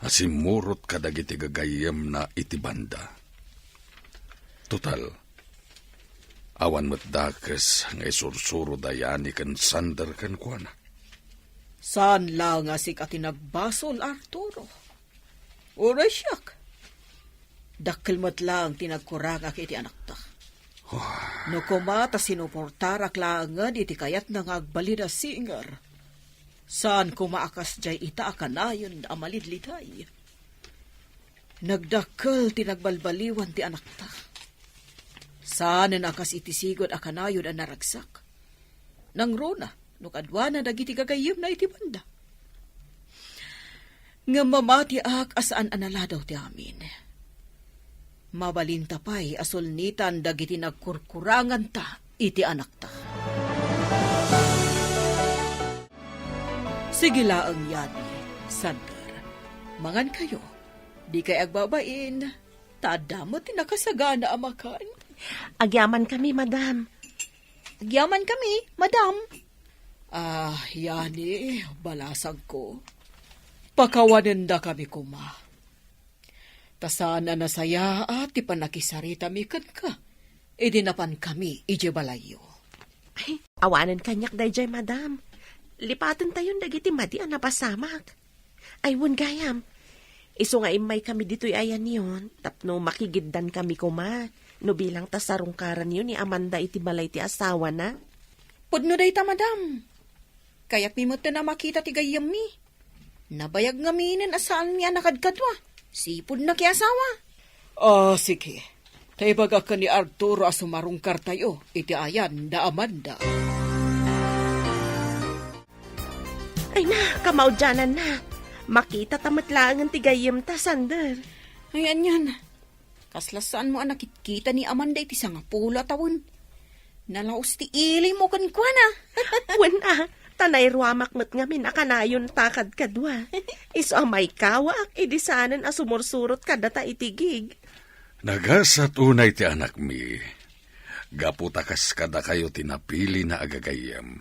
asimurot kadagiti gagayem na iti banda. Total, awan mo't dakes nga isursuro dayani kan sander kan kuana. Saan lang nga sik ati nagbasol, Arturo? Uray siyak. Dakkel mo't lang tinagkuragak iti anak ta. No kumata sinuportarak lang nga iti kayat nga agbalid a singer. Saan kumaakas jay ita akanayon na amalidlitay. Nagdakkel tinagbalbaliwan ti anak ta. Saan nakas itisigod akanayon ang naragsak. Nang rona, no kadwa na dagiti gagayim na iti banda. Nga mamati ak asaan analadaw ti amin. Mabalinta pa'y asulnitan dagiti nagkurkurangan ta iti anak ta. Sige laang yani, Sander. Mangan kayo, di kay agbabain, tadamo ti nakasagana amakan. Agyaman kami, madam. Agyaman kami, madam. Yani, balasag ko. Pakawanan da kami kuma. Tasana na saya at ipanakisarita mikan ka. Idinapan kami, ije balayo. Ay, awanan kanyak dayjay, madam. Lipatan tayon dagiti madi ang napasamak. Ay, wun gayam. Iso nga imay kami dito'y ayan yun. Tapno makigiddan kami kuma. No bilang tasarungkaran yun ni Amanda iti balay ti asawa na. Pudno day ta, madam. Kayak mi mo na makita ti gayam mi. Nabayag nga minin asaan niya nakadkadwa. Sipod na ki asawa. Sige. Taibaga ka ni Arturo asumarungkar tayo. Iti ayan da Amanda. Ay na, kamaudyanan na. Makita tamat lang ang tigayim ta, Sander. Ayan yan. Kaslasaan mo ang nakikita ni Amanda iti sangapula tawon. Nalaos ti ili mo kan kwa na. Wan tanay ruamak mat nga minakanayon takad kadwa. Iso ang may kawak, idisanan asumursurot kadata itigig. Nagasat unay ti anak mi, gaputakas kada kayo tinapili na agagayam.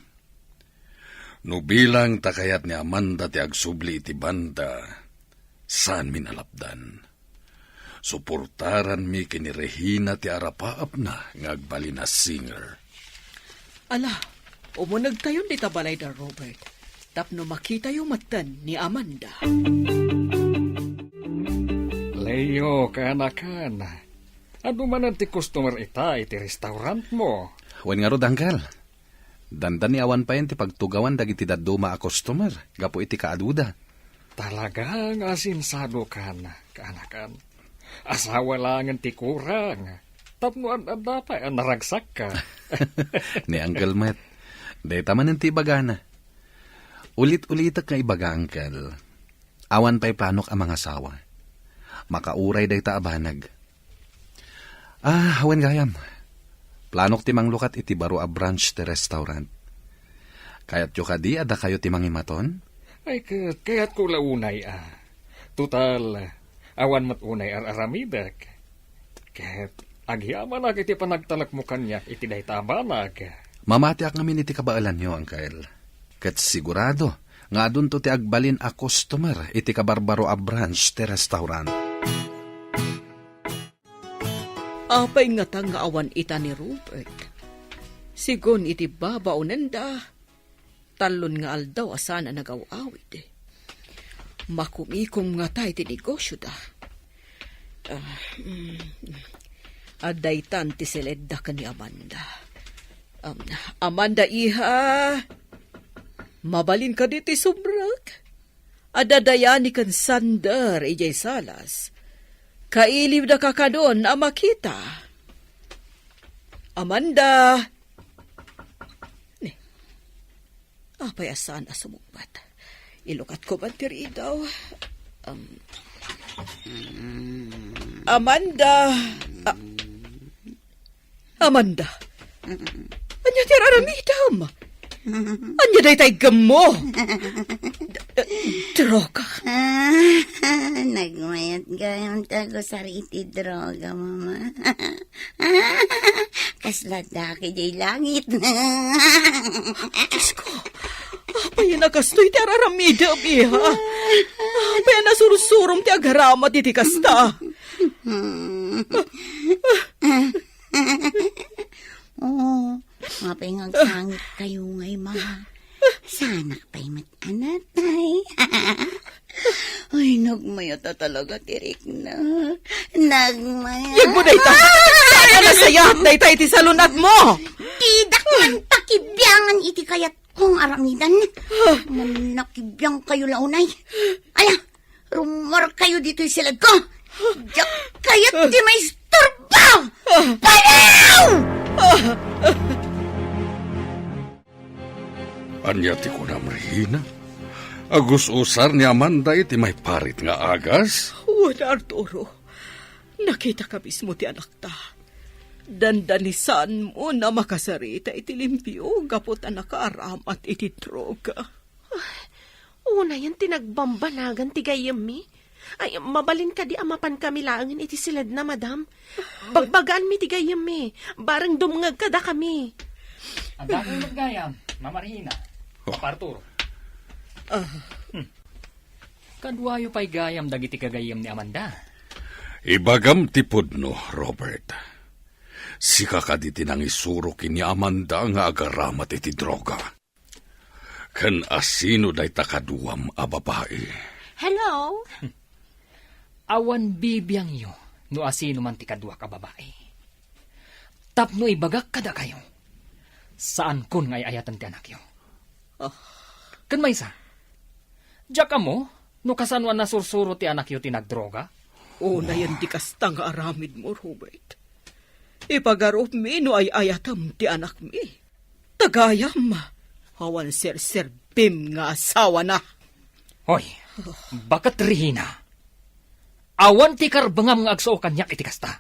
Nubilang takayat ni Amanda ti agsubli iti banda, saan minalapdan. Suportaran mi kini Regina ti arapaap na ngagbali na singer. Ala, umunag tayo ni tabalay da Robert. Tapno makita yung matan ni Amanda. Leo, kanakan. Ano man ang ti customer iti restaurant mo? Wen nga rod, Uncle. Dandan ni awan pa yan ti pagtugawan dagiti daduma a customer. Gapo iti kaaduda. Talagang asinsado kan, kanakan. Asawa lang ang ti kurang. Tapno ang dapat ang naragsak ka. Ni Uncle Matt. Day taman ng ti bagana. Ulit-ulitak nga ibaga, Uncle. Awan pa'y planok ang mga asawa. Makauray day ta abanag. Hawen gayam. Planok timang lukat iti baro a brunch ti restaurant. Kayat yo kadi ada kayo timang imaton? Ay, kaya't ko launay Total, awan mat unay aramidak. Kaya't agyaman iti panagtalak mo kanya iti day tabanag. Mamati ak ngamin iti kabaalan nyo, Uncle. Kat sigurado, nga dun to ti agbalin a customer iti kabarbaro a brunch ti restaurant. Apay nga tang nga awan ita ni Robert. Sigon iti babaw nanda. Talon nga aldaw asana nagawawid. Makumikom nga tayo ti negosyo da. Adaytan ti seledda ka ni Amanda. Amanda iha, mabalin ka diti subrak. Adadayani kan sandar ijay salas. Kailiw na kakadon na makita. Amanda! Apay asan asumugbat. Ilukat ko ba tiri daw? Amanda! Amanda! Anya tiraramidam! Anya day tay gamo! Droga! Nagmayat gayam tago sariti droga, mama. Kasladaki jay langit. Diyos ko! Apay nagastoy ti araramidam, iha! Apay nasurusurom ti agaramat iti kasta! Oo, apay ngagsangit kayo ngay, mama. Sana pa'y matanatay. Ay, nagmayat na talaga, tirik na. Nagmayat. Yan mo, dayta! Sana nasayat, dayta, iti salunat mo! Tidak man takibyangan iti kayat kong aramidan. Manakibyan kayo launay. Ala, rumor kayo dito'y silad ko. Diyak kayat di may istorba! Palaw! Anya ti kunam Regina? Agus usar ni Amanda iti may parit nga agas? Wala, Arturo. Nakita ka mismo ti anak ta. Dandanisan mo na makasarita iti limpyo gapot na nakaaramat iti droga. Una yan tinagbambanagan ti gayami. Ay, mabalin ka di amapan kami laangin iti silad na, madam. Bagbagaan mi ti gayami. Barang dumngag kada kami. Ang dakong maggayam, Mama Regina. Papa Arturo. Kadwayo pa'y gayam dagiti kagayam ni Amanda. Ibagam tipod no, Robert. Sika ka di tinang isuro kini Amanda nga agaramat iti droga. Kan asino day takaduam a babae. Hello? Awan bibiyang iyo, no asino man ti kadwa ka babae. Tapno ibagak kada kayo. Saan kun ngay ayatan ti anak yo? Kan may isa? Diyak ka mo, no kasanwan na sursuro ti anak yo ti nagdroga? Una yan di kasta nga aramid mo, Robert. Ipagarop mi no ay ayatam ti anak mi. Tagayam, hawan ser-serbim nga asawa na. Hoy, bakat Regina? Awan ti karbangam nga agso kanyak iti kasta.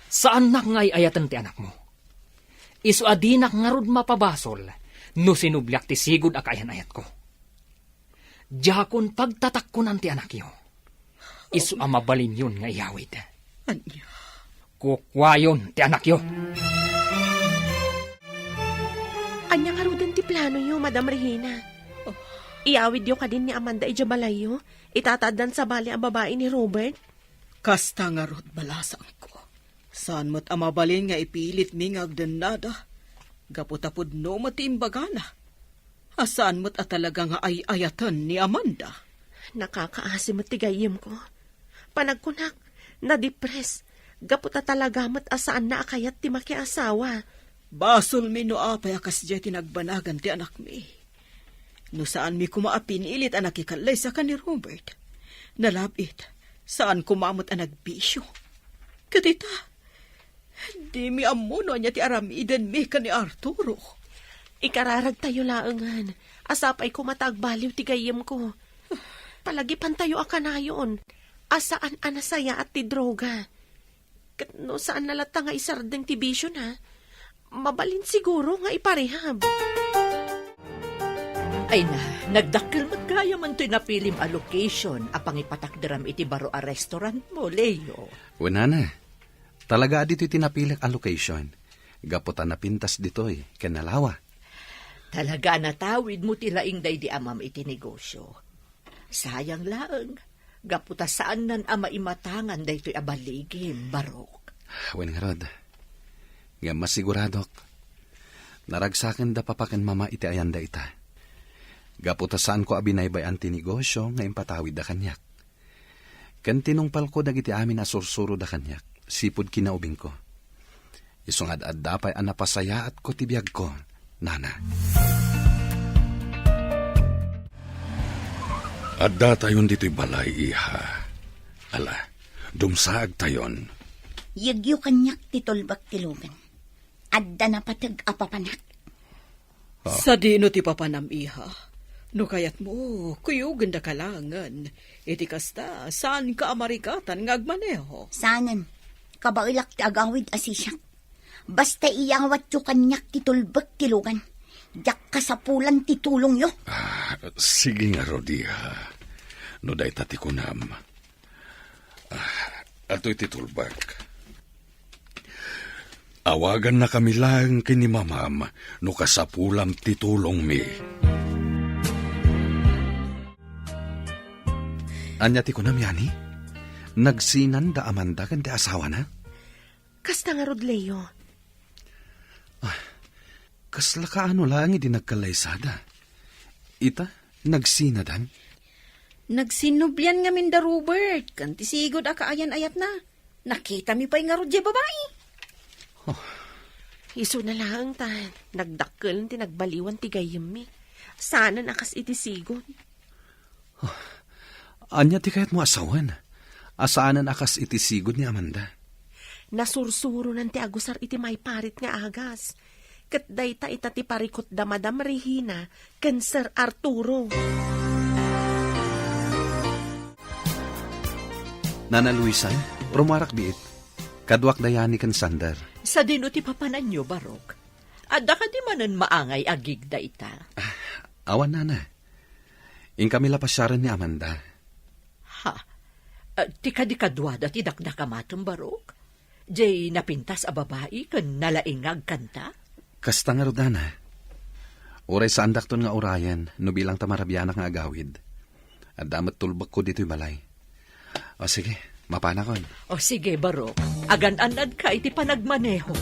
Saan nak ngay ayatan ti anak mo? Isu adinak nga rod mapabasol no sinublyak ti sigud akayan ayat ko. Diyakon pagtatakkunan ti anak yo. Isu amabalin yun nga iyawid. Anya. Kukwayon ti anak yo. Anya nga rin ti plano yo, Madam Regina. Iawid yo ka din ni Amanda ijabalayo. Itatadan sa bali ang babae ni Robert. Kasta nga rod balasang ko. Saan mo't amabalin nga ipilit mi nga agdanada. Gaputapod no matiimbagana. Asaan mo't atalaga nga ay-ayatan ni Amanda. Nakakaasim at tigayim ko. Panagkunak, na-depress. Gaputa talaga mo't asaan na akayat ti makiasawa. Basol mi no apay akas diya tinagbanagan ti anak mi. No saan mi kumaapinilit ang nakikalay sa ka ni Robert. Nalabit, saan kumamot ang nagbisyo. Katita, di mi amuno niya ti aramiden mi ka ni Arturo. Ikararag tayo laangan. Asapay ko matagbaliw ti gayem ko. Palagipan tayo akanayon. Asaan anasaya at ti droga. Kat no saan nalata nga isardeng ti bisyo na. Mabalin siguro nga iparehab. Ay na, nagdakil magkaya man to'y napilim a location apang ipatakdaram iti baro a restaurant mo, Leo. Wala na. Talaga dito'y tinapilik ang location. Gaputan na pintas dito'y kanalawa. Talaga natawid mo tilaing day di amam iti negosyo. Sayang laeng, gaputa saan nan ama imatangan day to'y abaligim, barok. Wen nga rod. Nga masiguradok. Naragsakin da papakan mama iti ayanda ita. Gaputa saan ko abinaybay ang tinegosyo nga impatawid da kanyak. Kan tinungpal ko dagiti amin asursuro da kanyak. Sipod kinaubing ko. Isungad-ad dapay ang napasaya at ko tibiyag ko, nana. Adda tayon dito'y balay, iha. Ala, dumsaag tayon. Yagyo kanyak titulbak tilugan. Adda na patag apapanak. Sa dino ti papanam iha. No kayat mo, kuyugan da kalangan. Iti kasta, saan ka amarikatan ng agmaneho? Sanan, kabailak ti agawid asisyak. Basta iyawat yo kanyak titulbak tilugan. Yak kasapulan titulong yo. Sige nga, Rodiha. No day tati kunam. Ato'y titulbak. Awagan na kami lang kini mamam no kasapulam titulong mi. Anya ti kunam yani? Nagsinan da Amanda kan ti asawa na? Kasta nga rod, Leo. Kasla ka ano lang iti nagkalaysada. Ita, nagsinadan? Nagsinubyan nga min da Robert. Kanti sigod akaayan ayat na. Nakita mi pa'y nga rod babae. Iso na lang ta. Nagdakkel ti nagbaliwan ti gayem mi. Sana nakas iti sigod. Anya ti kayat mo asawan? Asaanan akas iti sigod ni Amanda? Nasursuro nan ti agusar iti may parit nga agas. Kat dayta ita ti parikot da Madam Regina ken Sir Arturo. Nana Luisa, rumarak biit. Kadwak dayani ken Sander. Sa dino ti papanan nyo, barok. Adda ka di manan maangay agig da ita. Awan nana. In kami lapasyaran ni Amanda. Ha? Ti kadikadwada ti dakdakamatong barok? Jay napintas a babae kan nalaingag kanta? Kasta nga rodana. Uray sa andakton nga urayan, no bilang tamarabyanak nga agawid. At damat tulbak ko dito'y balay. O sige, mapanakon. O sige, barok. Agan-anad ka iti panagmaneho.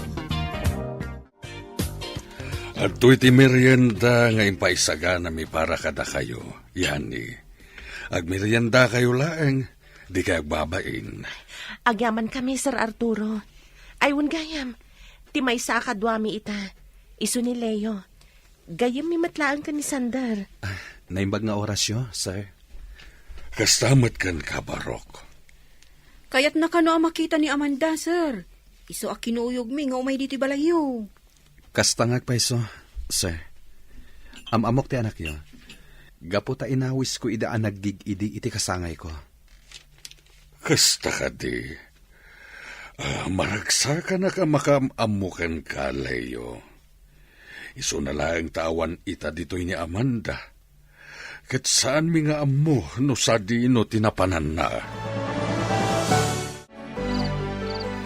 At iti merienda nga impaisaga na mi para kada kayo. Yani, ag merienda kayo laeng, di kayo agbabain. Agyaman kami, Sir Arturo. Ayun gayam, ti may sakadwami ita. Iso ni Leo. Gayam mi matlaan ka ni Sander. Naimbag nga orasyo, sir. Kastamat kan ka, barok. Kaya't nakano ang makita ni Amanda, sir. Iso a kinuyog mi nga umay diti balayo. Kastangag pa iso, sir. Amok ti anak yo. Gaputa inawis ko idaan naggig-idi iti kasangay ko. Kasta ka di. Maragsa ka na ka makamamukan ka, Leo. Iso na lang tawan ita dito'y ni Amanda. Kat saan mi nga amo no sa dino tinapanan na.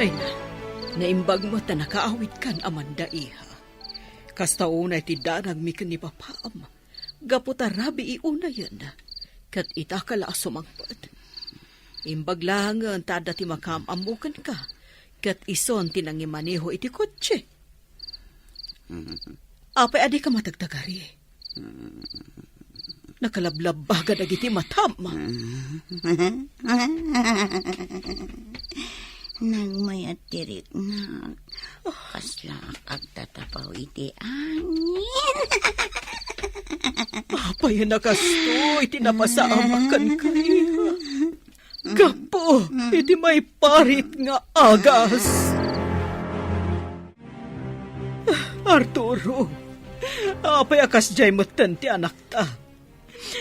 Ay na, naimbag mo ta nakaawit kan Amanda iha. Kasta unay ti darag mi ni papaam. Gaputa rabi iuna yan. Kat itakala sumangpot. Imbag lang tada ti makamamukan ka. Kat ison tinangimaneho iti kotse. Apay adi ka matagtagari. Nakalablab baga dagiti matama. Nang mayat tirik na. Kasla agtatapaw iti angin. Apay nakasto iti napasamakan kayo. Gapo, iti may parit nga agas. Arturo, apay akas jay matan ti anak ta.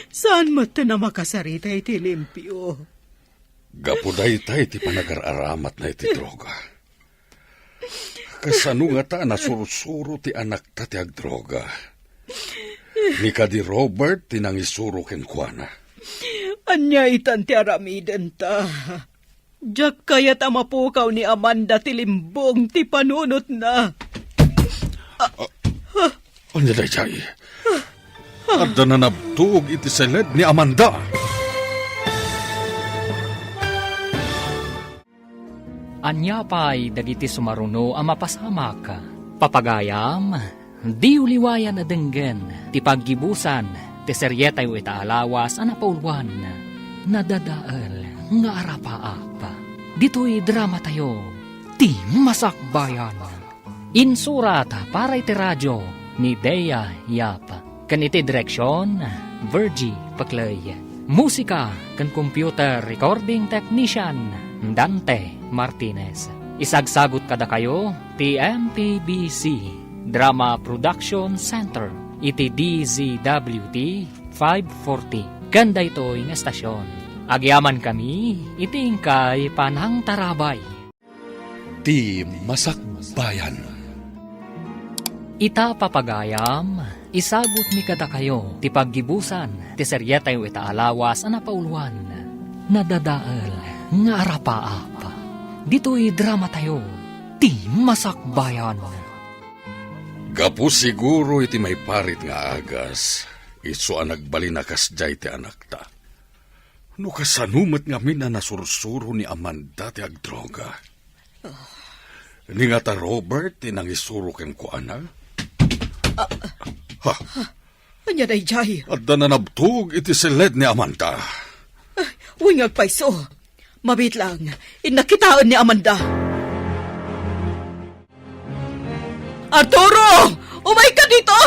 Saan matan na makasarita iti limpyo? Gapuday tayo ti panag-aramat na iti droga. Kasano nga ta nasurusuro ti anak ta ti agdroga. Ni kadi Robert tinangisuro ken kuana. Anya itan ti aramiden ta. Diyak kaya tamapukaw ni Amanda ti limbong ti panunot na. Anya day jay? Adda na nabtuog iti seled ni Amanda. Anya pa'y dagiti sumaruno ang mapasamak. Papagayam, di uliwayan na denggen, ti paggibusan, ti seryetay o itaalawas, anapaulwan, nadadaal, nga arapaap. Dito'y drama tayo, ti masakbayan. Insurat para iti radyo, ni Dea Yap. Kan iti direksyon, Virgie Paclay. Musika, kan computer recording technician, Dante Martinez. Isagsagot kada kayo, TMPBC, Drama Production Center, iti DZWT 540. Ganda ito'y nga estasyon. Agyaman kami, iti ingkay Panang Tarabay. Di Masakbayan. Ita papagayam, isagot mi kada kayo, ti paggibusan, ti seryetay o itaalawas, anapauluan, nadadaal, nga arapaap. Dito'y drama tayo, ti masakbayan. Gapu siguro iti may parit nga agas, iso ang nagbalinakas jay ti anak ta. No kasanumat nga min na nasursuro ni Amanda ti agdroga. Ni nga ta Robert, tinangisuro ken kuana. Anya day jay. Adda na nabtug iti seled ni Amanda. Wingag paiso. Mabit lang, inakitaan ni Amanda. Arturo! Umay ka dito!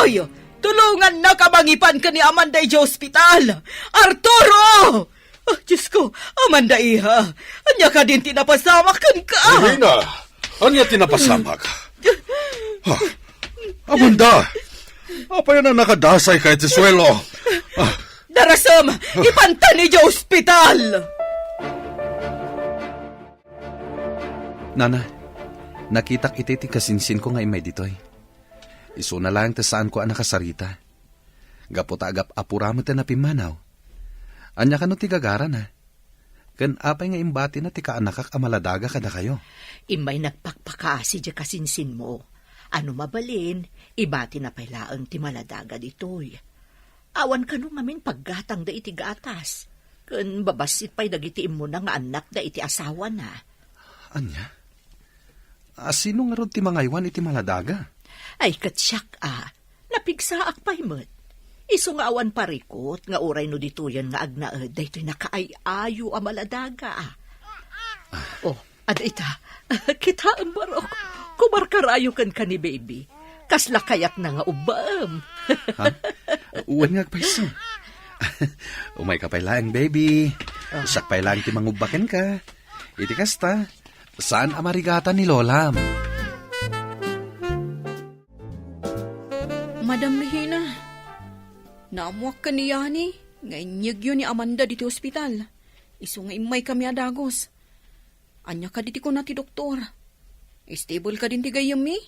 Tulungan na kamangipan ka ni Amanda sa ospital! Arturo! Oh, Diyos ko, Amanda iha, anya ka din tinapasamakan ka! Rina, anya tinapasamak? Amanda! Apay na nakadasay kay ti swelo. Darasam, ipanta ni sa ospital! Nana, nakitak iti ti kasinsin ko nga imay ditoy. Iso na lang ta saan ko ang nakasarita. Gaputa agap apuramat na pimanaw. Anya ka no ti gagara na. Kan apay nga imbati na ti kaanakak amaladaga kada kayo. Imay nagpakpakasi di kasinsin mo. Ano mabalin, ibati na pailaan ti maladaga ditoy. Awan ka nung amin paggatang da iti gatas. Kan babasit pa'y dagiti mo na nga anak da iti asawa na. Anya? Sino nga ron ti mangaywan iti maladaga? Ay katsyak napigsaak pa'y mo't. Iso nga awan parikot, nga uray no dituyan nga agnaed, daytoy nakaayayo a maladaga Oh, ad ita, kita ang barok, kumarkarayo kan ka ni baby. Kasla kayat na nga ubam. Ha? Uwan nga paiso. Umay ka pailang, baby. Sak pailang ti mangubaken ka. Iti kasta, saan amarigata ni Lolam? Madam Regina, naamuak ka ni Yani, ngainyag yun ni Amanda dito ospital. Iso nga imay kami adagos. Anya ka diti ko na ti doktor. Stable ka din ti gayam mi?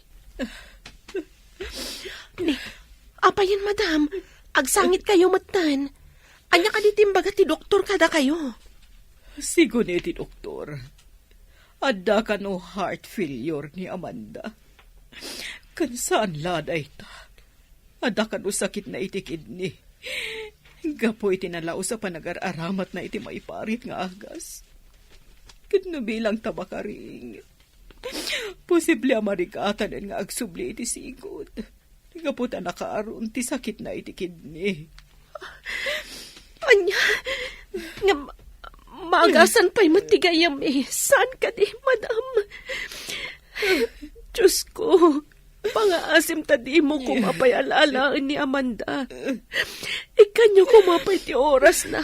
Apayan, madam. Agsangit kayo matan. Anya ka ditimbaga ti doktor kada kayo. Sigo ni ti doktor. Adda ka no heart failure ni Amanda. Kansaan laday ta. Adda ka no sakit na iti kidney. Gapo iti nalao sa panag-aramat na iti maiparit nga agas. Kano bilang tabakaring. Posible amarikatan nga agsubli iti sigod. Gapo ta nakaaron ti sakit na iti kidney. Anya, nga maagasan pa'y matigayam Saan ka di, madam? Diyos ko, pangaasim ta di mo kumapay alalaan ni Amanda. Ikanyo kumapay ti oras na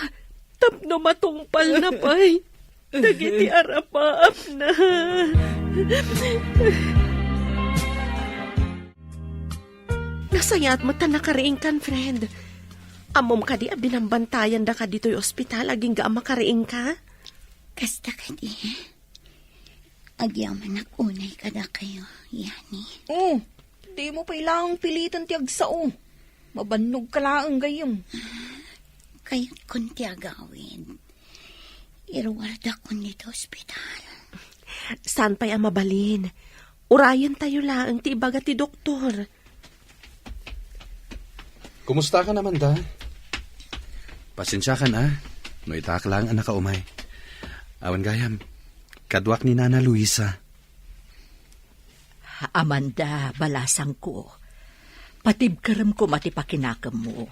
tapno matungpal na pa'y. Dagiti arapaap na. Nasayat mo ta nakariing kan, friend. Amom ka di binambantayan da ka dito'y ospital aging ga makariing ka? Kasta ka di. Agyaman nakunay ka da kayo, Yani. Di mo pa ilang pilitan ti agsao. Mabannog ka laang gayong. Kaya't kunti agawin. Irwarda ko nito ospital. Saan pa'y mabalin? Urayan tayo lang ti ibaga ti doktor. Kumusta ka naman, da? Pasensya ka na. No itak lang ang nakaumay. Awan gayam, kadwak ni Nana Luisa. Amanda, balasang ko. Patibkaram ko matipakinakam mo.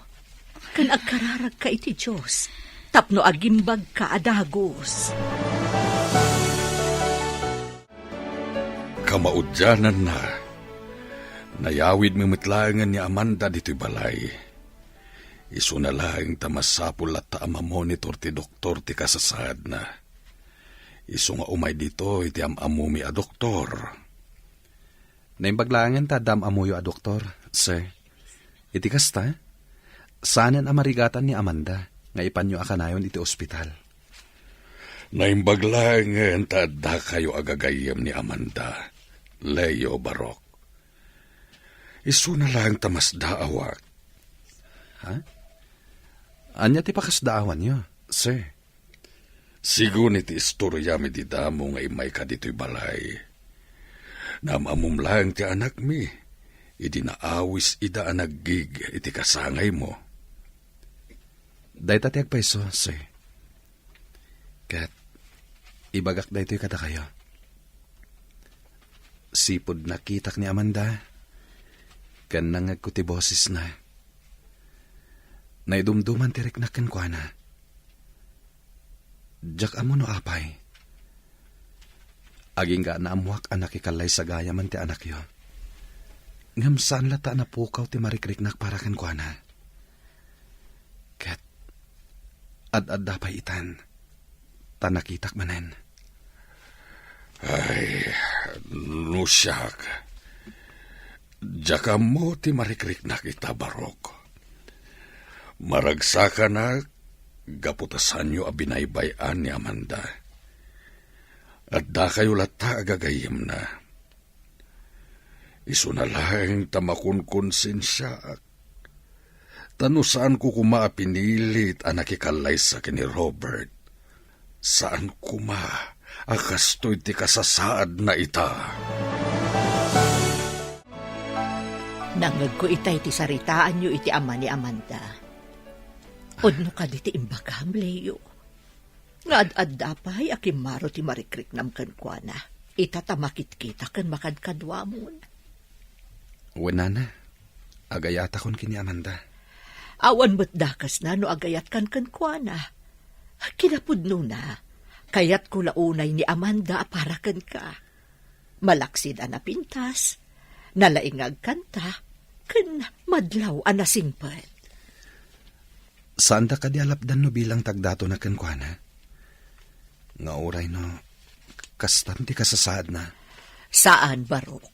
Kan agkararag ka iti Diyos. Tapno agimbag ka adagos. Kamaudyanan na. Nayawid mimitlangan ni Amanda dito'y balay. Isu na lang tamasapul at taamamonitor ti doktor ti kasasad na. Isu nga umay dito iti amamumi a doktor. Naimbaglangan ta dam amuyo a doktor, sir. Iti kasta, sanan amarigatan ni Amanda nga ipanyo akanayon iti ospital. Naimbaglangan ta da kayo agagayam ni Amanda, Leo Barok. Isu na lang tamas daawak. Ha? Anya ti pakasdaawan nyo, sir? Sigun iti istorya mi di damo nga imay ka dito'y balay. Namamum lang ti anak mi, idi naawis ida anaggig iti kasangay mo. Day tatiag paiso, sir. Kat, ibagak day to'y kada kayo. Sipod nakitak ni Amanda, kan nangag ko ti boses na. Naidumduman ti riknakan kwa na. Diyak amo no apay. Aging ga naamuak anak ikalay sa gaya man ti anak yo. Ngam saan lata na pukaw ti marikriknak para kan kwa na. Kat, ad-ad dapay itan. Tanakitak manen. Ay, nusyak. Diyak mo ti marikriknak ita, Barok. Maragsa ka na, gaputasan nyo a binaybayan ni Amanda. At da kayo lata agagayim na. Isu na lang tamakunkonsensya. Tano saan ko pinilit ang nakikalay sa kini Robert. Saan akastoy ti kasasaad na ita. Nangag ko itay ti saritaan nyo iti ama ni Amanda. Odno ka di ti imbagam, Leo. Nga ad dapay akimaro ti marikrik nam kankwana. Itatamakit kita kan makadkadwamon. Wala na. Agayata kon kini Amanda. Awan mo't dakas na no agayat kan kankwana. Kinapudno na. Kayat ko launay ni Amanda para kan ka. Malaksid na pintas. Nalaingag kanta. Kan madlaw anasingpet. Saan da ka di alapdan no bilang tagdato na kankwana? Nga oray no, kastan ti kasasaad na. Saan, Barok?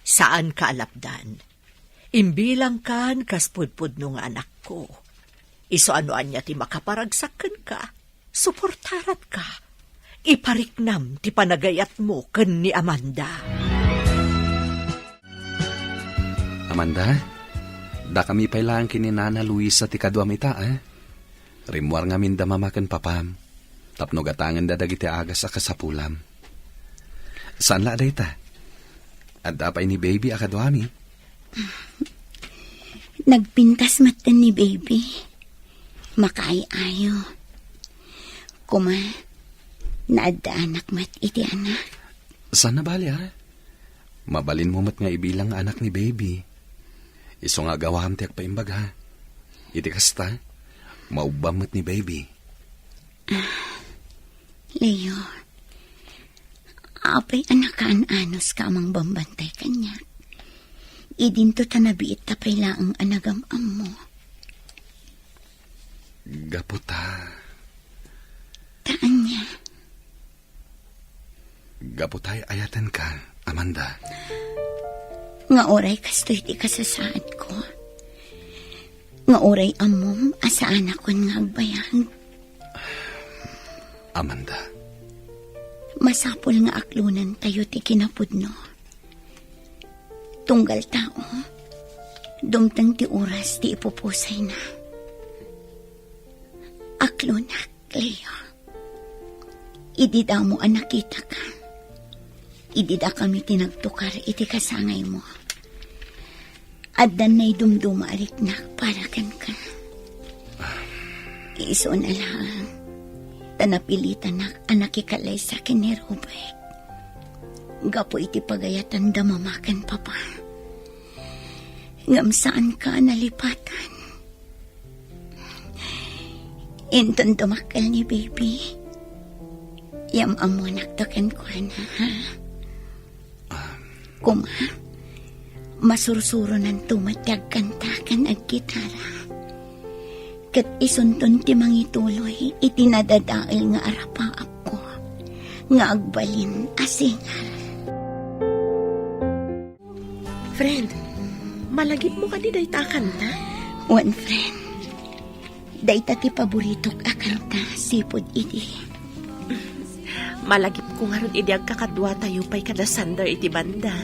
Saan ka alapdan? Imbilang kan kaspudpud no nga anak ko. Iso anoan niya ti makaparagsakan ka. Suportarat ka. Ipariknam ti panagayat mo ken ni Amanda. Amanda? Da kami pailang kini Nana Luisa ti kadwamita, Rimwar nga minda mamakan papam. Tapno gatangan da dagiti agas sa kasapulam. Saan la day ta? At apay ni baby akadwami. Nagpintas matan ni baby. Makaayayo. Kuma, naadda anak mat iti anak. Saan na bali ha? Mabalin mo mat nga ibilang anak ni baby. Iso nga gawam tiyak pa imbag ha. Iti kasta, maubam mat ni baby. Leo, apay anakaan anos ka amang bambantay kanya. Idinto tanabiit tapay laang anagam-am mo. Gaputa. Taan niya. Gaputay ayatan ka, Amanda. Nga oray kastoy di kasasaad ko. Nga oray amom asaan ako nga agbayang. Amanda. Masapol nga aklunan tayo ti kinapudno. Tunggal tao, dumtang ti oras ti ipupusay na. Aklunak, Leo. Idida mo ang nakita ka. Idida kami tinagtukar iti kasangay mo. Addan na'y dumduma ariknak para kan ka. Iso na lang. Tanapilitan na anakikalay sa akin ni Robert. Gapo iti pagayatan damamakan papa. Ngam saan ka nalipatan? Inton tumakal ni baby. Yam amo naktakan ko na ha. Kuma, masursuro ng tumatyag kantakan ag gitara. Kat isunton ti mangituloy itinadadail nga arapaap ko. Nga agbalin asingar. Friend, malagip mo ka di dayta kanta? One friend, dayta ti paboritok akanta sipod iti. Malagip ko nga ron idi agkakadwa tayo pa'y kada sander iti banda.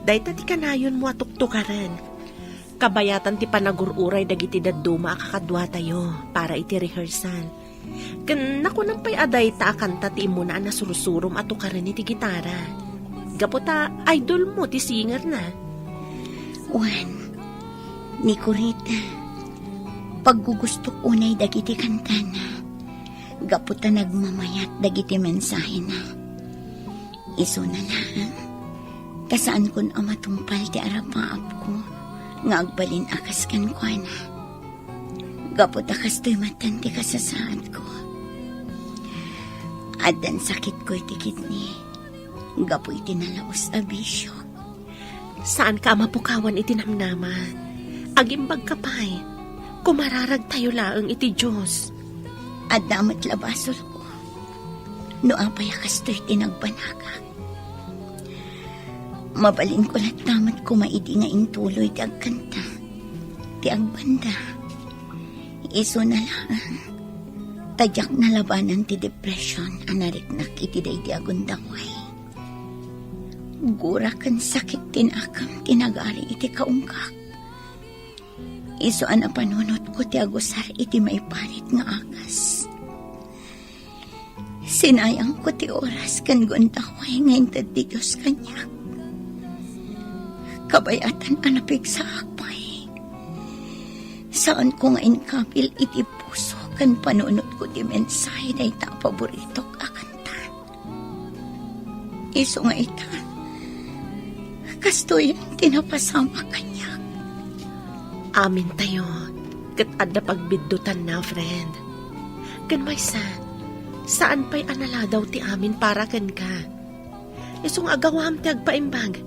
Dayta ti kanayon mo atuktukaran. Kabayatan ti panagururay dagiti dadduma akakadwa tayo para iti rehearsal. Kan naku nang pa'y aday ta akanta ti imo na nasurusurom atukaran iti gitara. Gaputa idol mo ti singer na. Juan, ni Corita, paggugustok unay dagiti kantana. Gaputa nagmamayat dagiti mensahe na. Iso na lang, kasaan kun amatumpal ti arapaap ko, nga agbalin akas kan ko na. Gaputa kastoy matan ti kasasaad ko. Adan sakit ko iti kidney, gapu iti nalaos a bisyo. Saan ka mapukawan iti namnaman? Agimbag ka pa'y, kumararag tayo laang iti Diyos. At damat labasol ko. No apay kastoy tinagbanaga. Mabalin ko lahat damat kumaidi nga intuloy ti agkanta. Ti agbanda. Iso na lang. Tadyak na labanan ti depression anariknak iti day di agundaway. Gura kan sakit tinakam tinagari iti kaungkak. Iso ana panunot ko ti agusar iti maiparit nga akas. Sinayang ko ti oras kan gundaway ngayon ti Diyos kanyak. Kabayatan anapig sa akpay. Saan ko ngayon kapil iti puso kan panunot ko ti mensahe na ita paboritok akanta. Iso nga ita, kastoy tinapasama kanyak. Amin tayo, kat adda pagbiddutan na, friend. Kan may saan pa'y anala daw ti amin para kan ka? Isong agawam ti agpaimbag.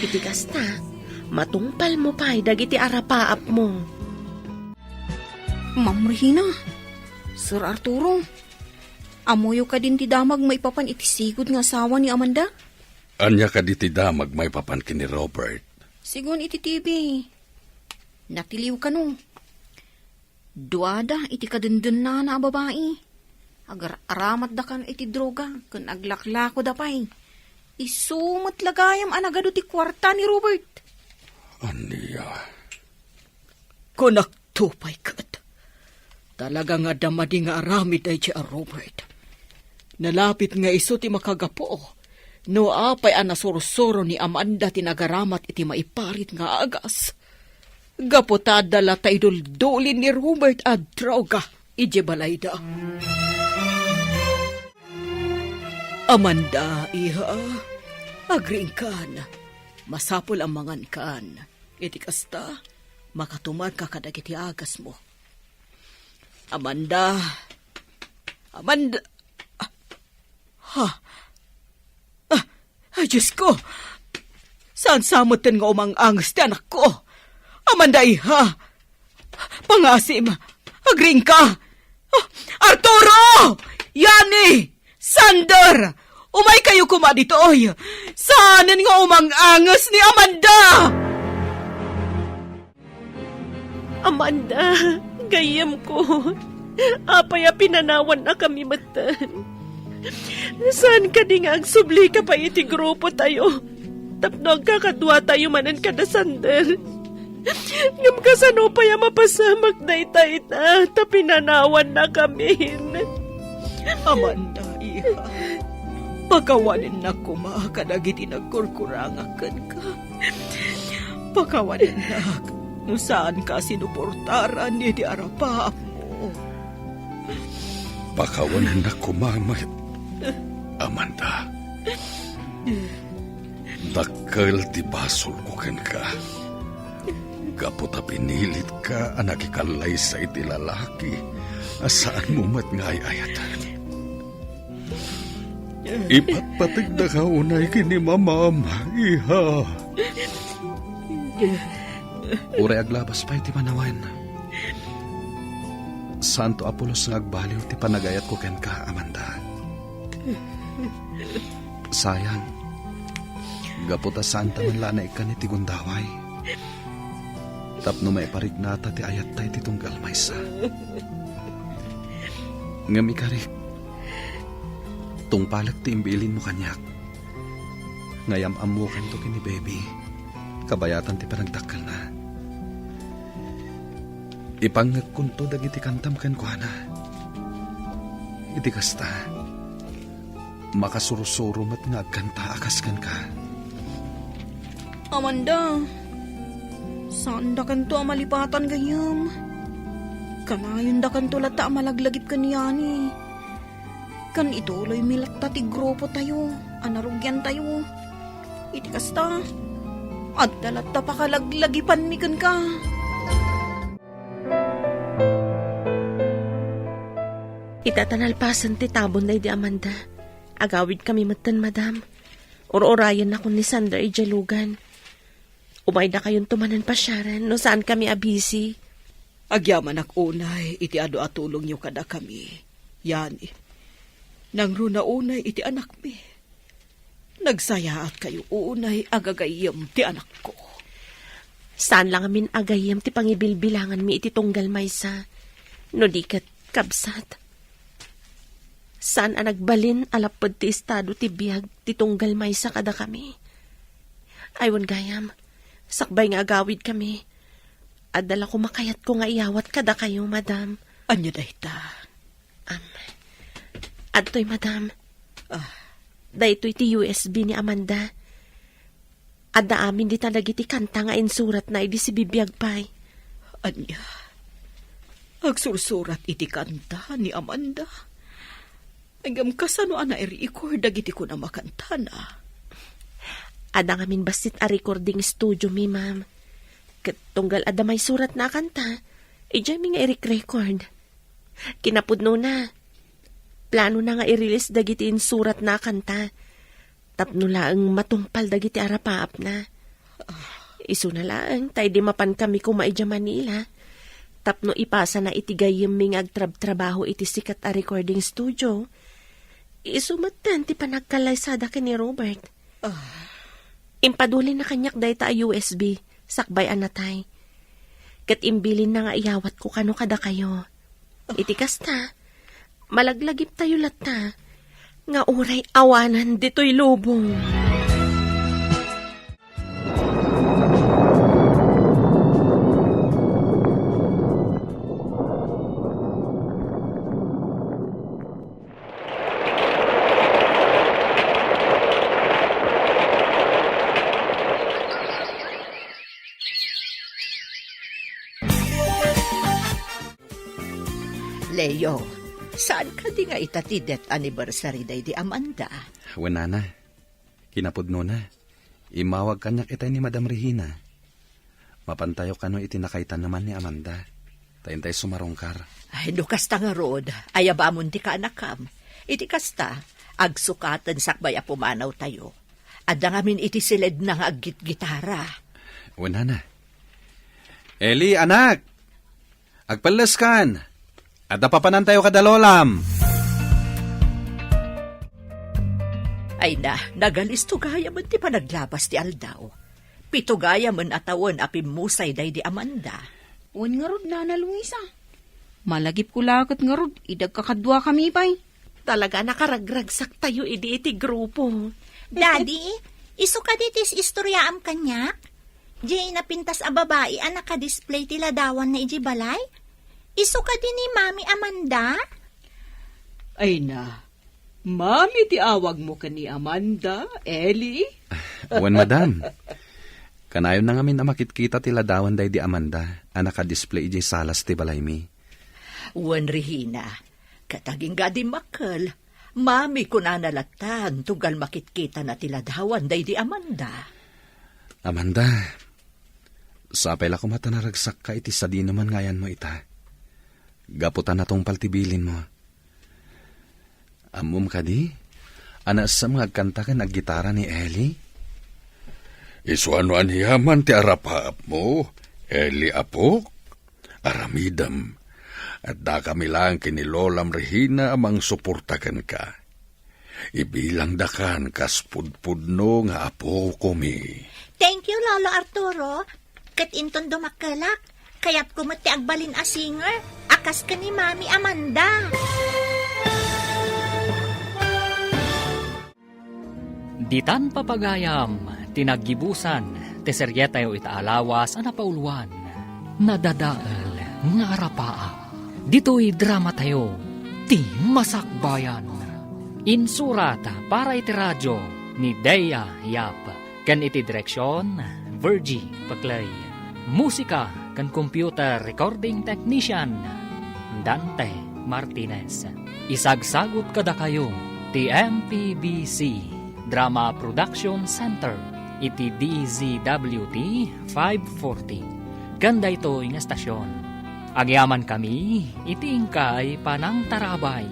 Iti kasta, matungpal mo pa'y dagiti arapaap mo. Ma'am Regina, Sir Arturo, amuyo ka din ti damag maipapan iti sigod nga asawa ni Amanda? Anya ka di ti damag may papan kini Robert. Sigon iti TV. Natiliw ka no. Duada iti kadundun na babae. Agar aramat da kan iti droga, kan aglaklako da pay. Isumat lagayam anagado ti kwarta ni Robert. Aniya. Kunak tupay kat. Talaga nga damadi nga aramid ay siya Robert. Nalapit nga iso ti makagapo. No apay ang nasursuro ni Amanda tinagaramat iti maiparit nga agas. Gaputada la tayo duldulin ni Robert at droga, ije balayda. Amanda, iha, agring kan, masapol ang mangan kan. Iti kasta, makatumad ka kadag iti agas mo. Amanda, ay, Diyos ko, saan samutin nga umang angas ti anak ko? Amanda, iha, pangasim, agring ka. Arturo! Yani! Sander! Umay kayo kuma dito, oy! Saanin nga umang angas ni Amanda! Amanda, gayam ko. Apaya pinanawan na kami matan. Saan ka di nga agsubli ka pa iti grupo tayo? Tapno agkakadwa tayo manan kada Sander. Ngam kasano pa ya mapasamak na ita tapinanawan na kami. Amanda, iha, pakawanin na kumakadag iti nagkurkurangakan ka. Pakawanin na no saan ka sinuportaran ni di arapa mo. Pakawanan na kumamay, Amanda. Dakkel ti basol ko ken ka. Kaputa pinilit ka anak ikalay sa iti lalaki. Asaan mo mat nga ayatan? Ipatpatig na ka unay kini mamama, iha. Uray aglabas pa iti manawan. Santo Apolos nga agbaliw ti panagayat ko ken ka, Amanda. Sayang, gaputa santa man lanay ka ni ti gundaway. Tapno may parignata ti ayat tay ti tunggal maysa. Ngami karik, tungpalag ti imbilin mo kanyak. Ngayam amukan to kini baby, kabayatan ti panagdakkel na. Ipangag kunto dagiti kantam ken kuana. Iti kasta, makasurusuro mat nga agkanta akas ken ka. Amanda, saan da kanto amalipatan gayam? Kanayon da kanto lata amalaglagip kaniyani. Kan ituloy milat ti grupo tayo, anarugyan tayo. Iti kasta, at dalat ta pakalaglagipan mi kan ka. Itatanalpasan ti tabon na di Amanda. Agawid kami matan, madam. Ororayan ako ni Sander ijalugan. Umay na kayon tumanan pa Sharon, no saan kami abisi. Agyaman ak unay, iti ado atulong niyo kada kami. Yani, nang runa unay iti anak mi. Nagsayaat kayo unay agagayam ti anak ko. Saan lang amin agayam ti pangibilbilangan mi iti tunggal maysa. No di kat kabsat. Saan ang nagbalin alapod ti estado ti biyag ti tunggal maysa kada kami. Aywan gayam, sakbay nga agawid kami. Adala ko makayat ko nga iyawat kada kayo, madam. Anya da ita? Adtoy, madam. Daytoy ti USB ni Amanda. Adda amin di talagi ti kanta nga insurat na idi si bibiyag pay. Anya? Agsursurat iti kanta ni Amanda? Agam kasano ana i-record dagiti ko na makanta na. Ada ngamin basit a recording studio mi, ma'am. Katunggal ada may surat na kanta, ijay mi nga i-record. Kinapudno na. Plano na nga i-release dagiti surat na kanta. Tapno laang matungpal dagiti arapaap na. Isu na laang, tayo di mapan kami kumaidya Manila. Tapno ipasa na itigayim mi nga agtrab-trabaho iti sikat a recording studio. Isumatan ti panagkalaysada ka ni Robert. Impadulin na kanyak dahi ta USB, sakbay anatay. Kat imbilin na nga iyawat ko kano kada kayo. Itikas ta, malaglagip tayo lata, nga uray awanan dito'y lubong. Leo, saan ka di nga itati death anniversary day di Amanda? Wenana, kinapudno na. Imawag kanyak itay ni Madam Regina. Mapantayo kano itinakaitan naman ni Amanda. Tayintay sumarongkar. Ay, no kasta nga rod, ayabamon ti ka anakam. Iti kasta, agsukatan sakbay a pumanaw tayo. Adda ngamin iti silid na nga aggit-gitara. Wenana. Eli, anak! Agpalas kan! Adda papanan tayo kadalolam! Ay na, nagalisto gaya man ti panaglabas ti Aldaw. Pito gaya man atawan apimusay day di Amanda. Un nga rod, Nana Luisa. Malagip ko lakot nga rod, idag kakadwa kami pa'y. Talaga nakaragragsak tayo iti grupo. Daddy, iso ka ditis istoryaam kanyak? Jay napintas a babae ang naka-display tila dawan na iji balay? Iso ka din ni Mami Amanda? Ay na, Mami ti awag mo ka ni Amanda, Ellie? Wen, madam. Kanayon na ngamin na makitkita tila dawan day di Amanda, ang naka-display iji salas ti balay mi. Wen Regina, kataging gadi makal, Mami ko na nalatan, tugal makitkita na tila dawan day di Amanda. Amanda, sapay la ko matanaragsak ka iti sadi naman ngayan mo ita. Gaputan na tong paltibilin mo. Amum ka di? Anas sa mga kanta ka naggitara ni Ellie? Isuanuan hiyaman ti arapaap mo, Eli apok, aramidam. At da kami lang kinilolam Regina amang suportakan ka. Ibilang dakan kas pudpudno nga apo ko mi. Thank you, Lolo Arturo. Kat inton dumakalak, kaya't kumati agbalin a singer, akas ka ni Mami Amanda. Ditan papagayam, tinaggibusan, teseryetayo itaalawas, anapauluan, nadadaal, nga arapaa. Dito'y drama tayo, ti masakbayan. Insurata para iti radyo ni Dea Yap, kan iti direksyon, Virgie Paclay. Musika kan computer recording technician, Dante Martinez. Isagsagot kada kayo, ti MPBC Drama Production Center, iti DZWT 540. Ganda ito yung estasyon. Agyaman kami, iti ingkay panang tarabay.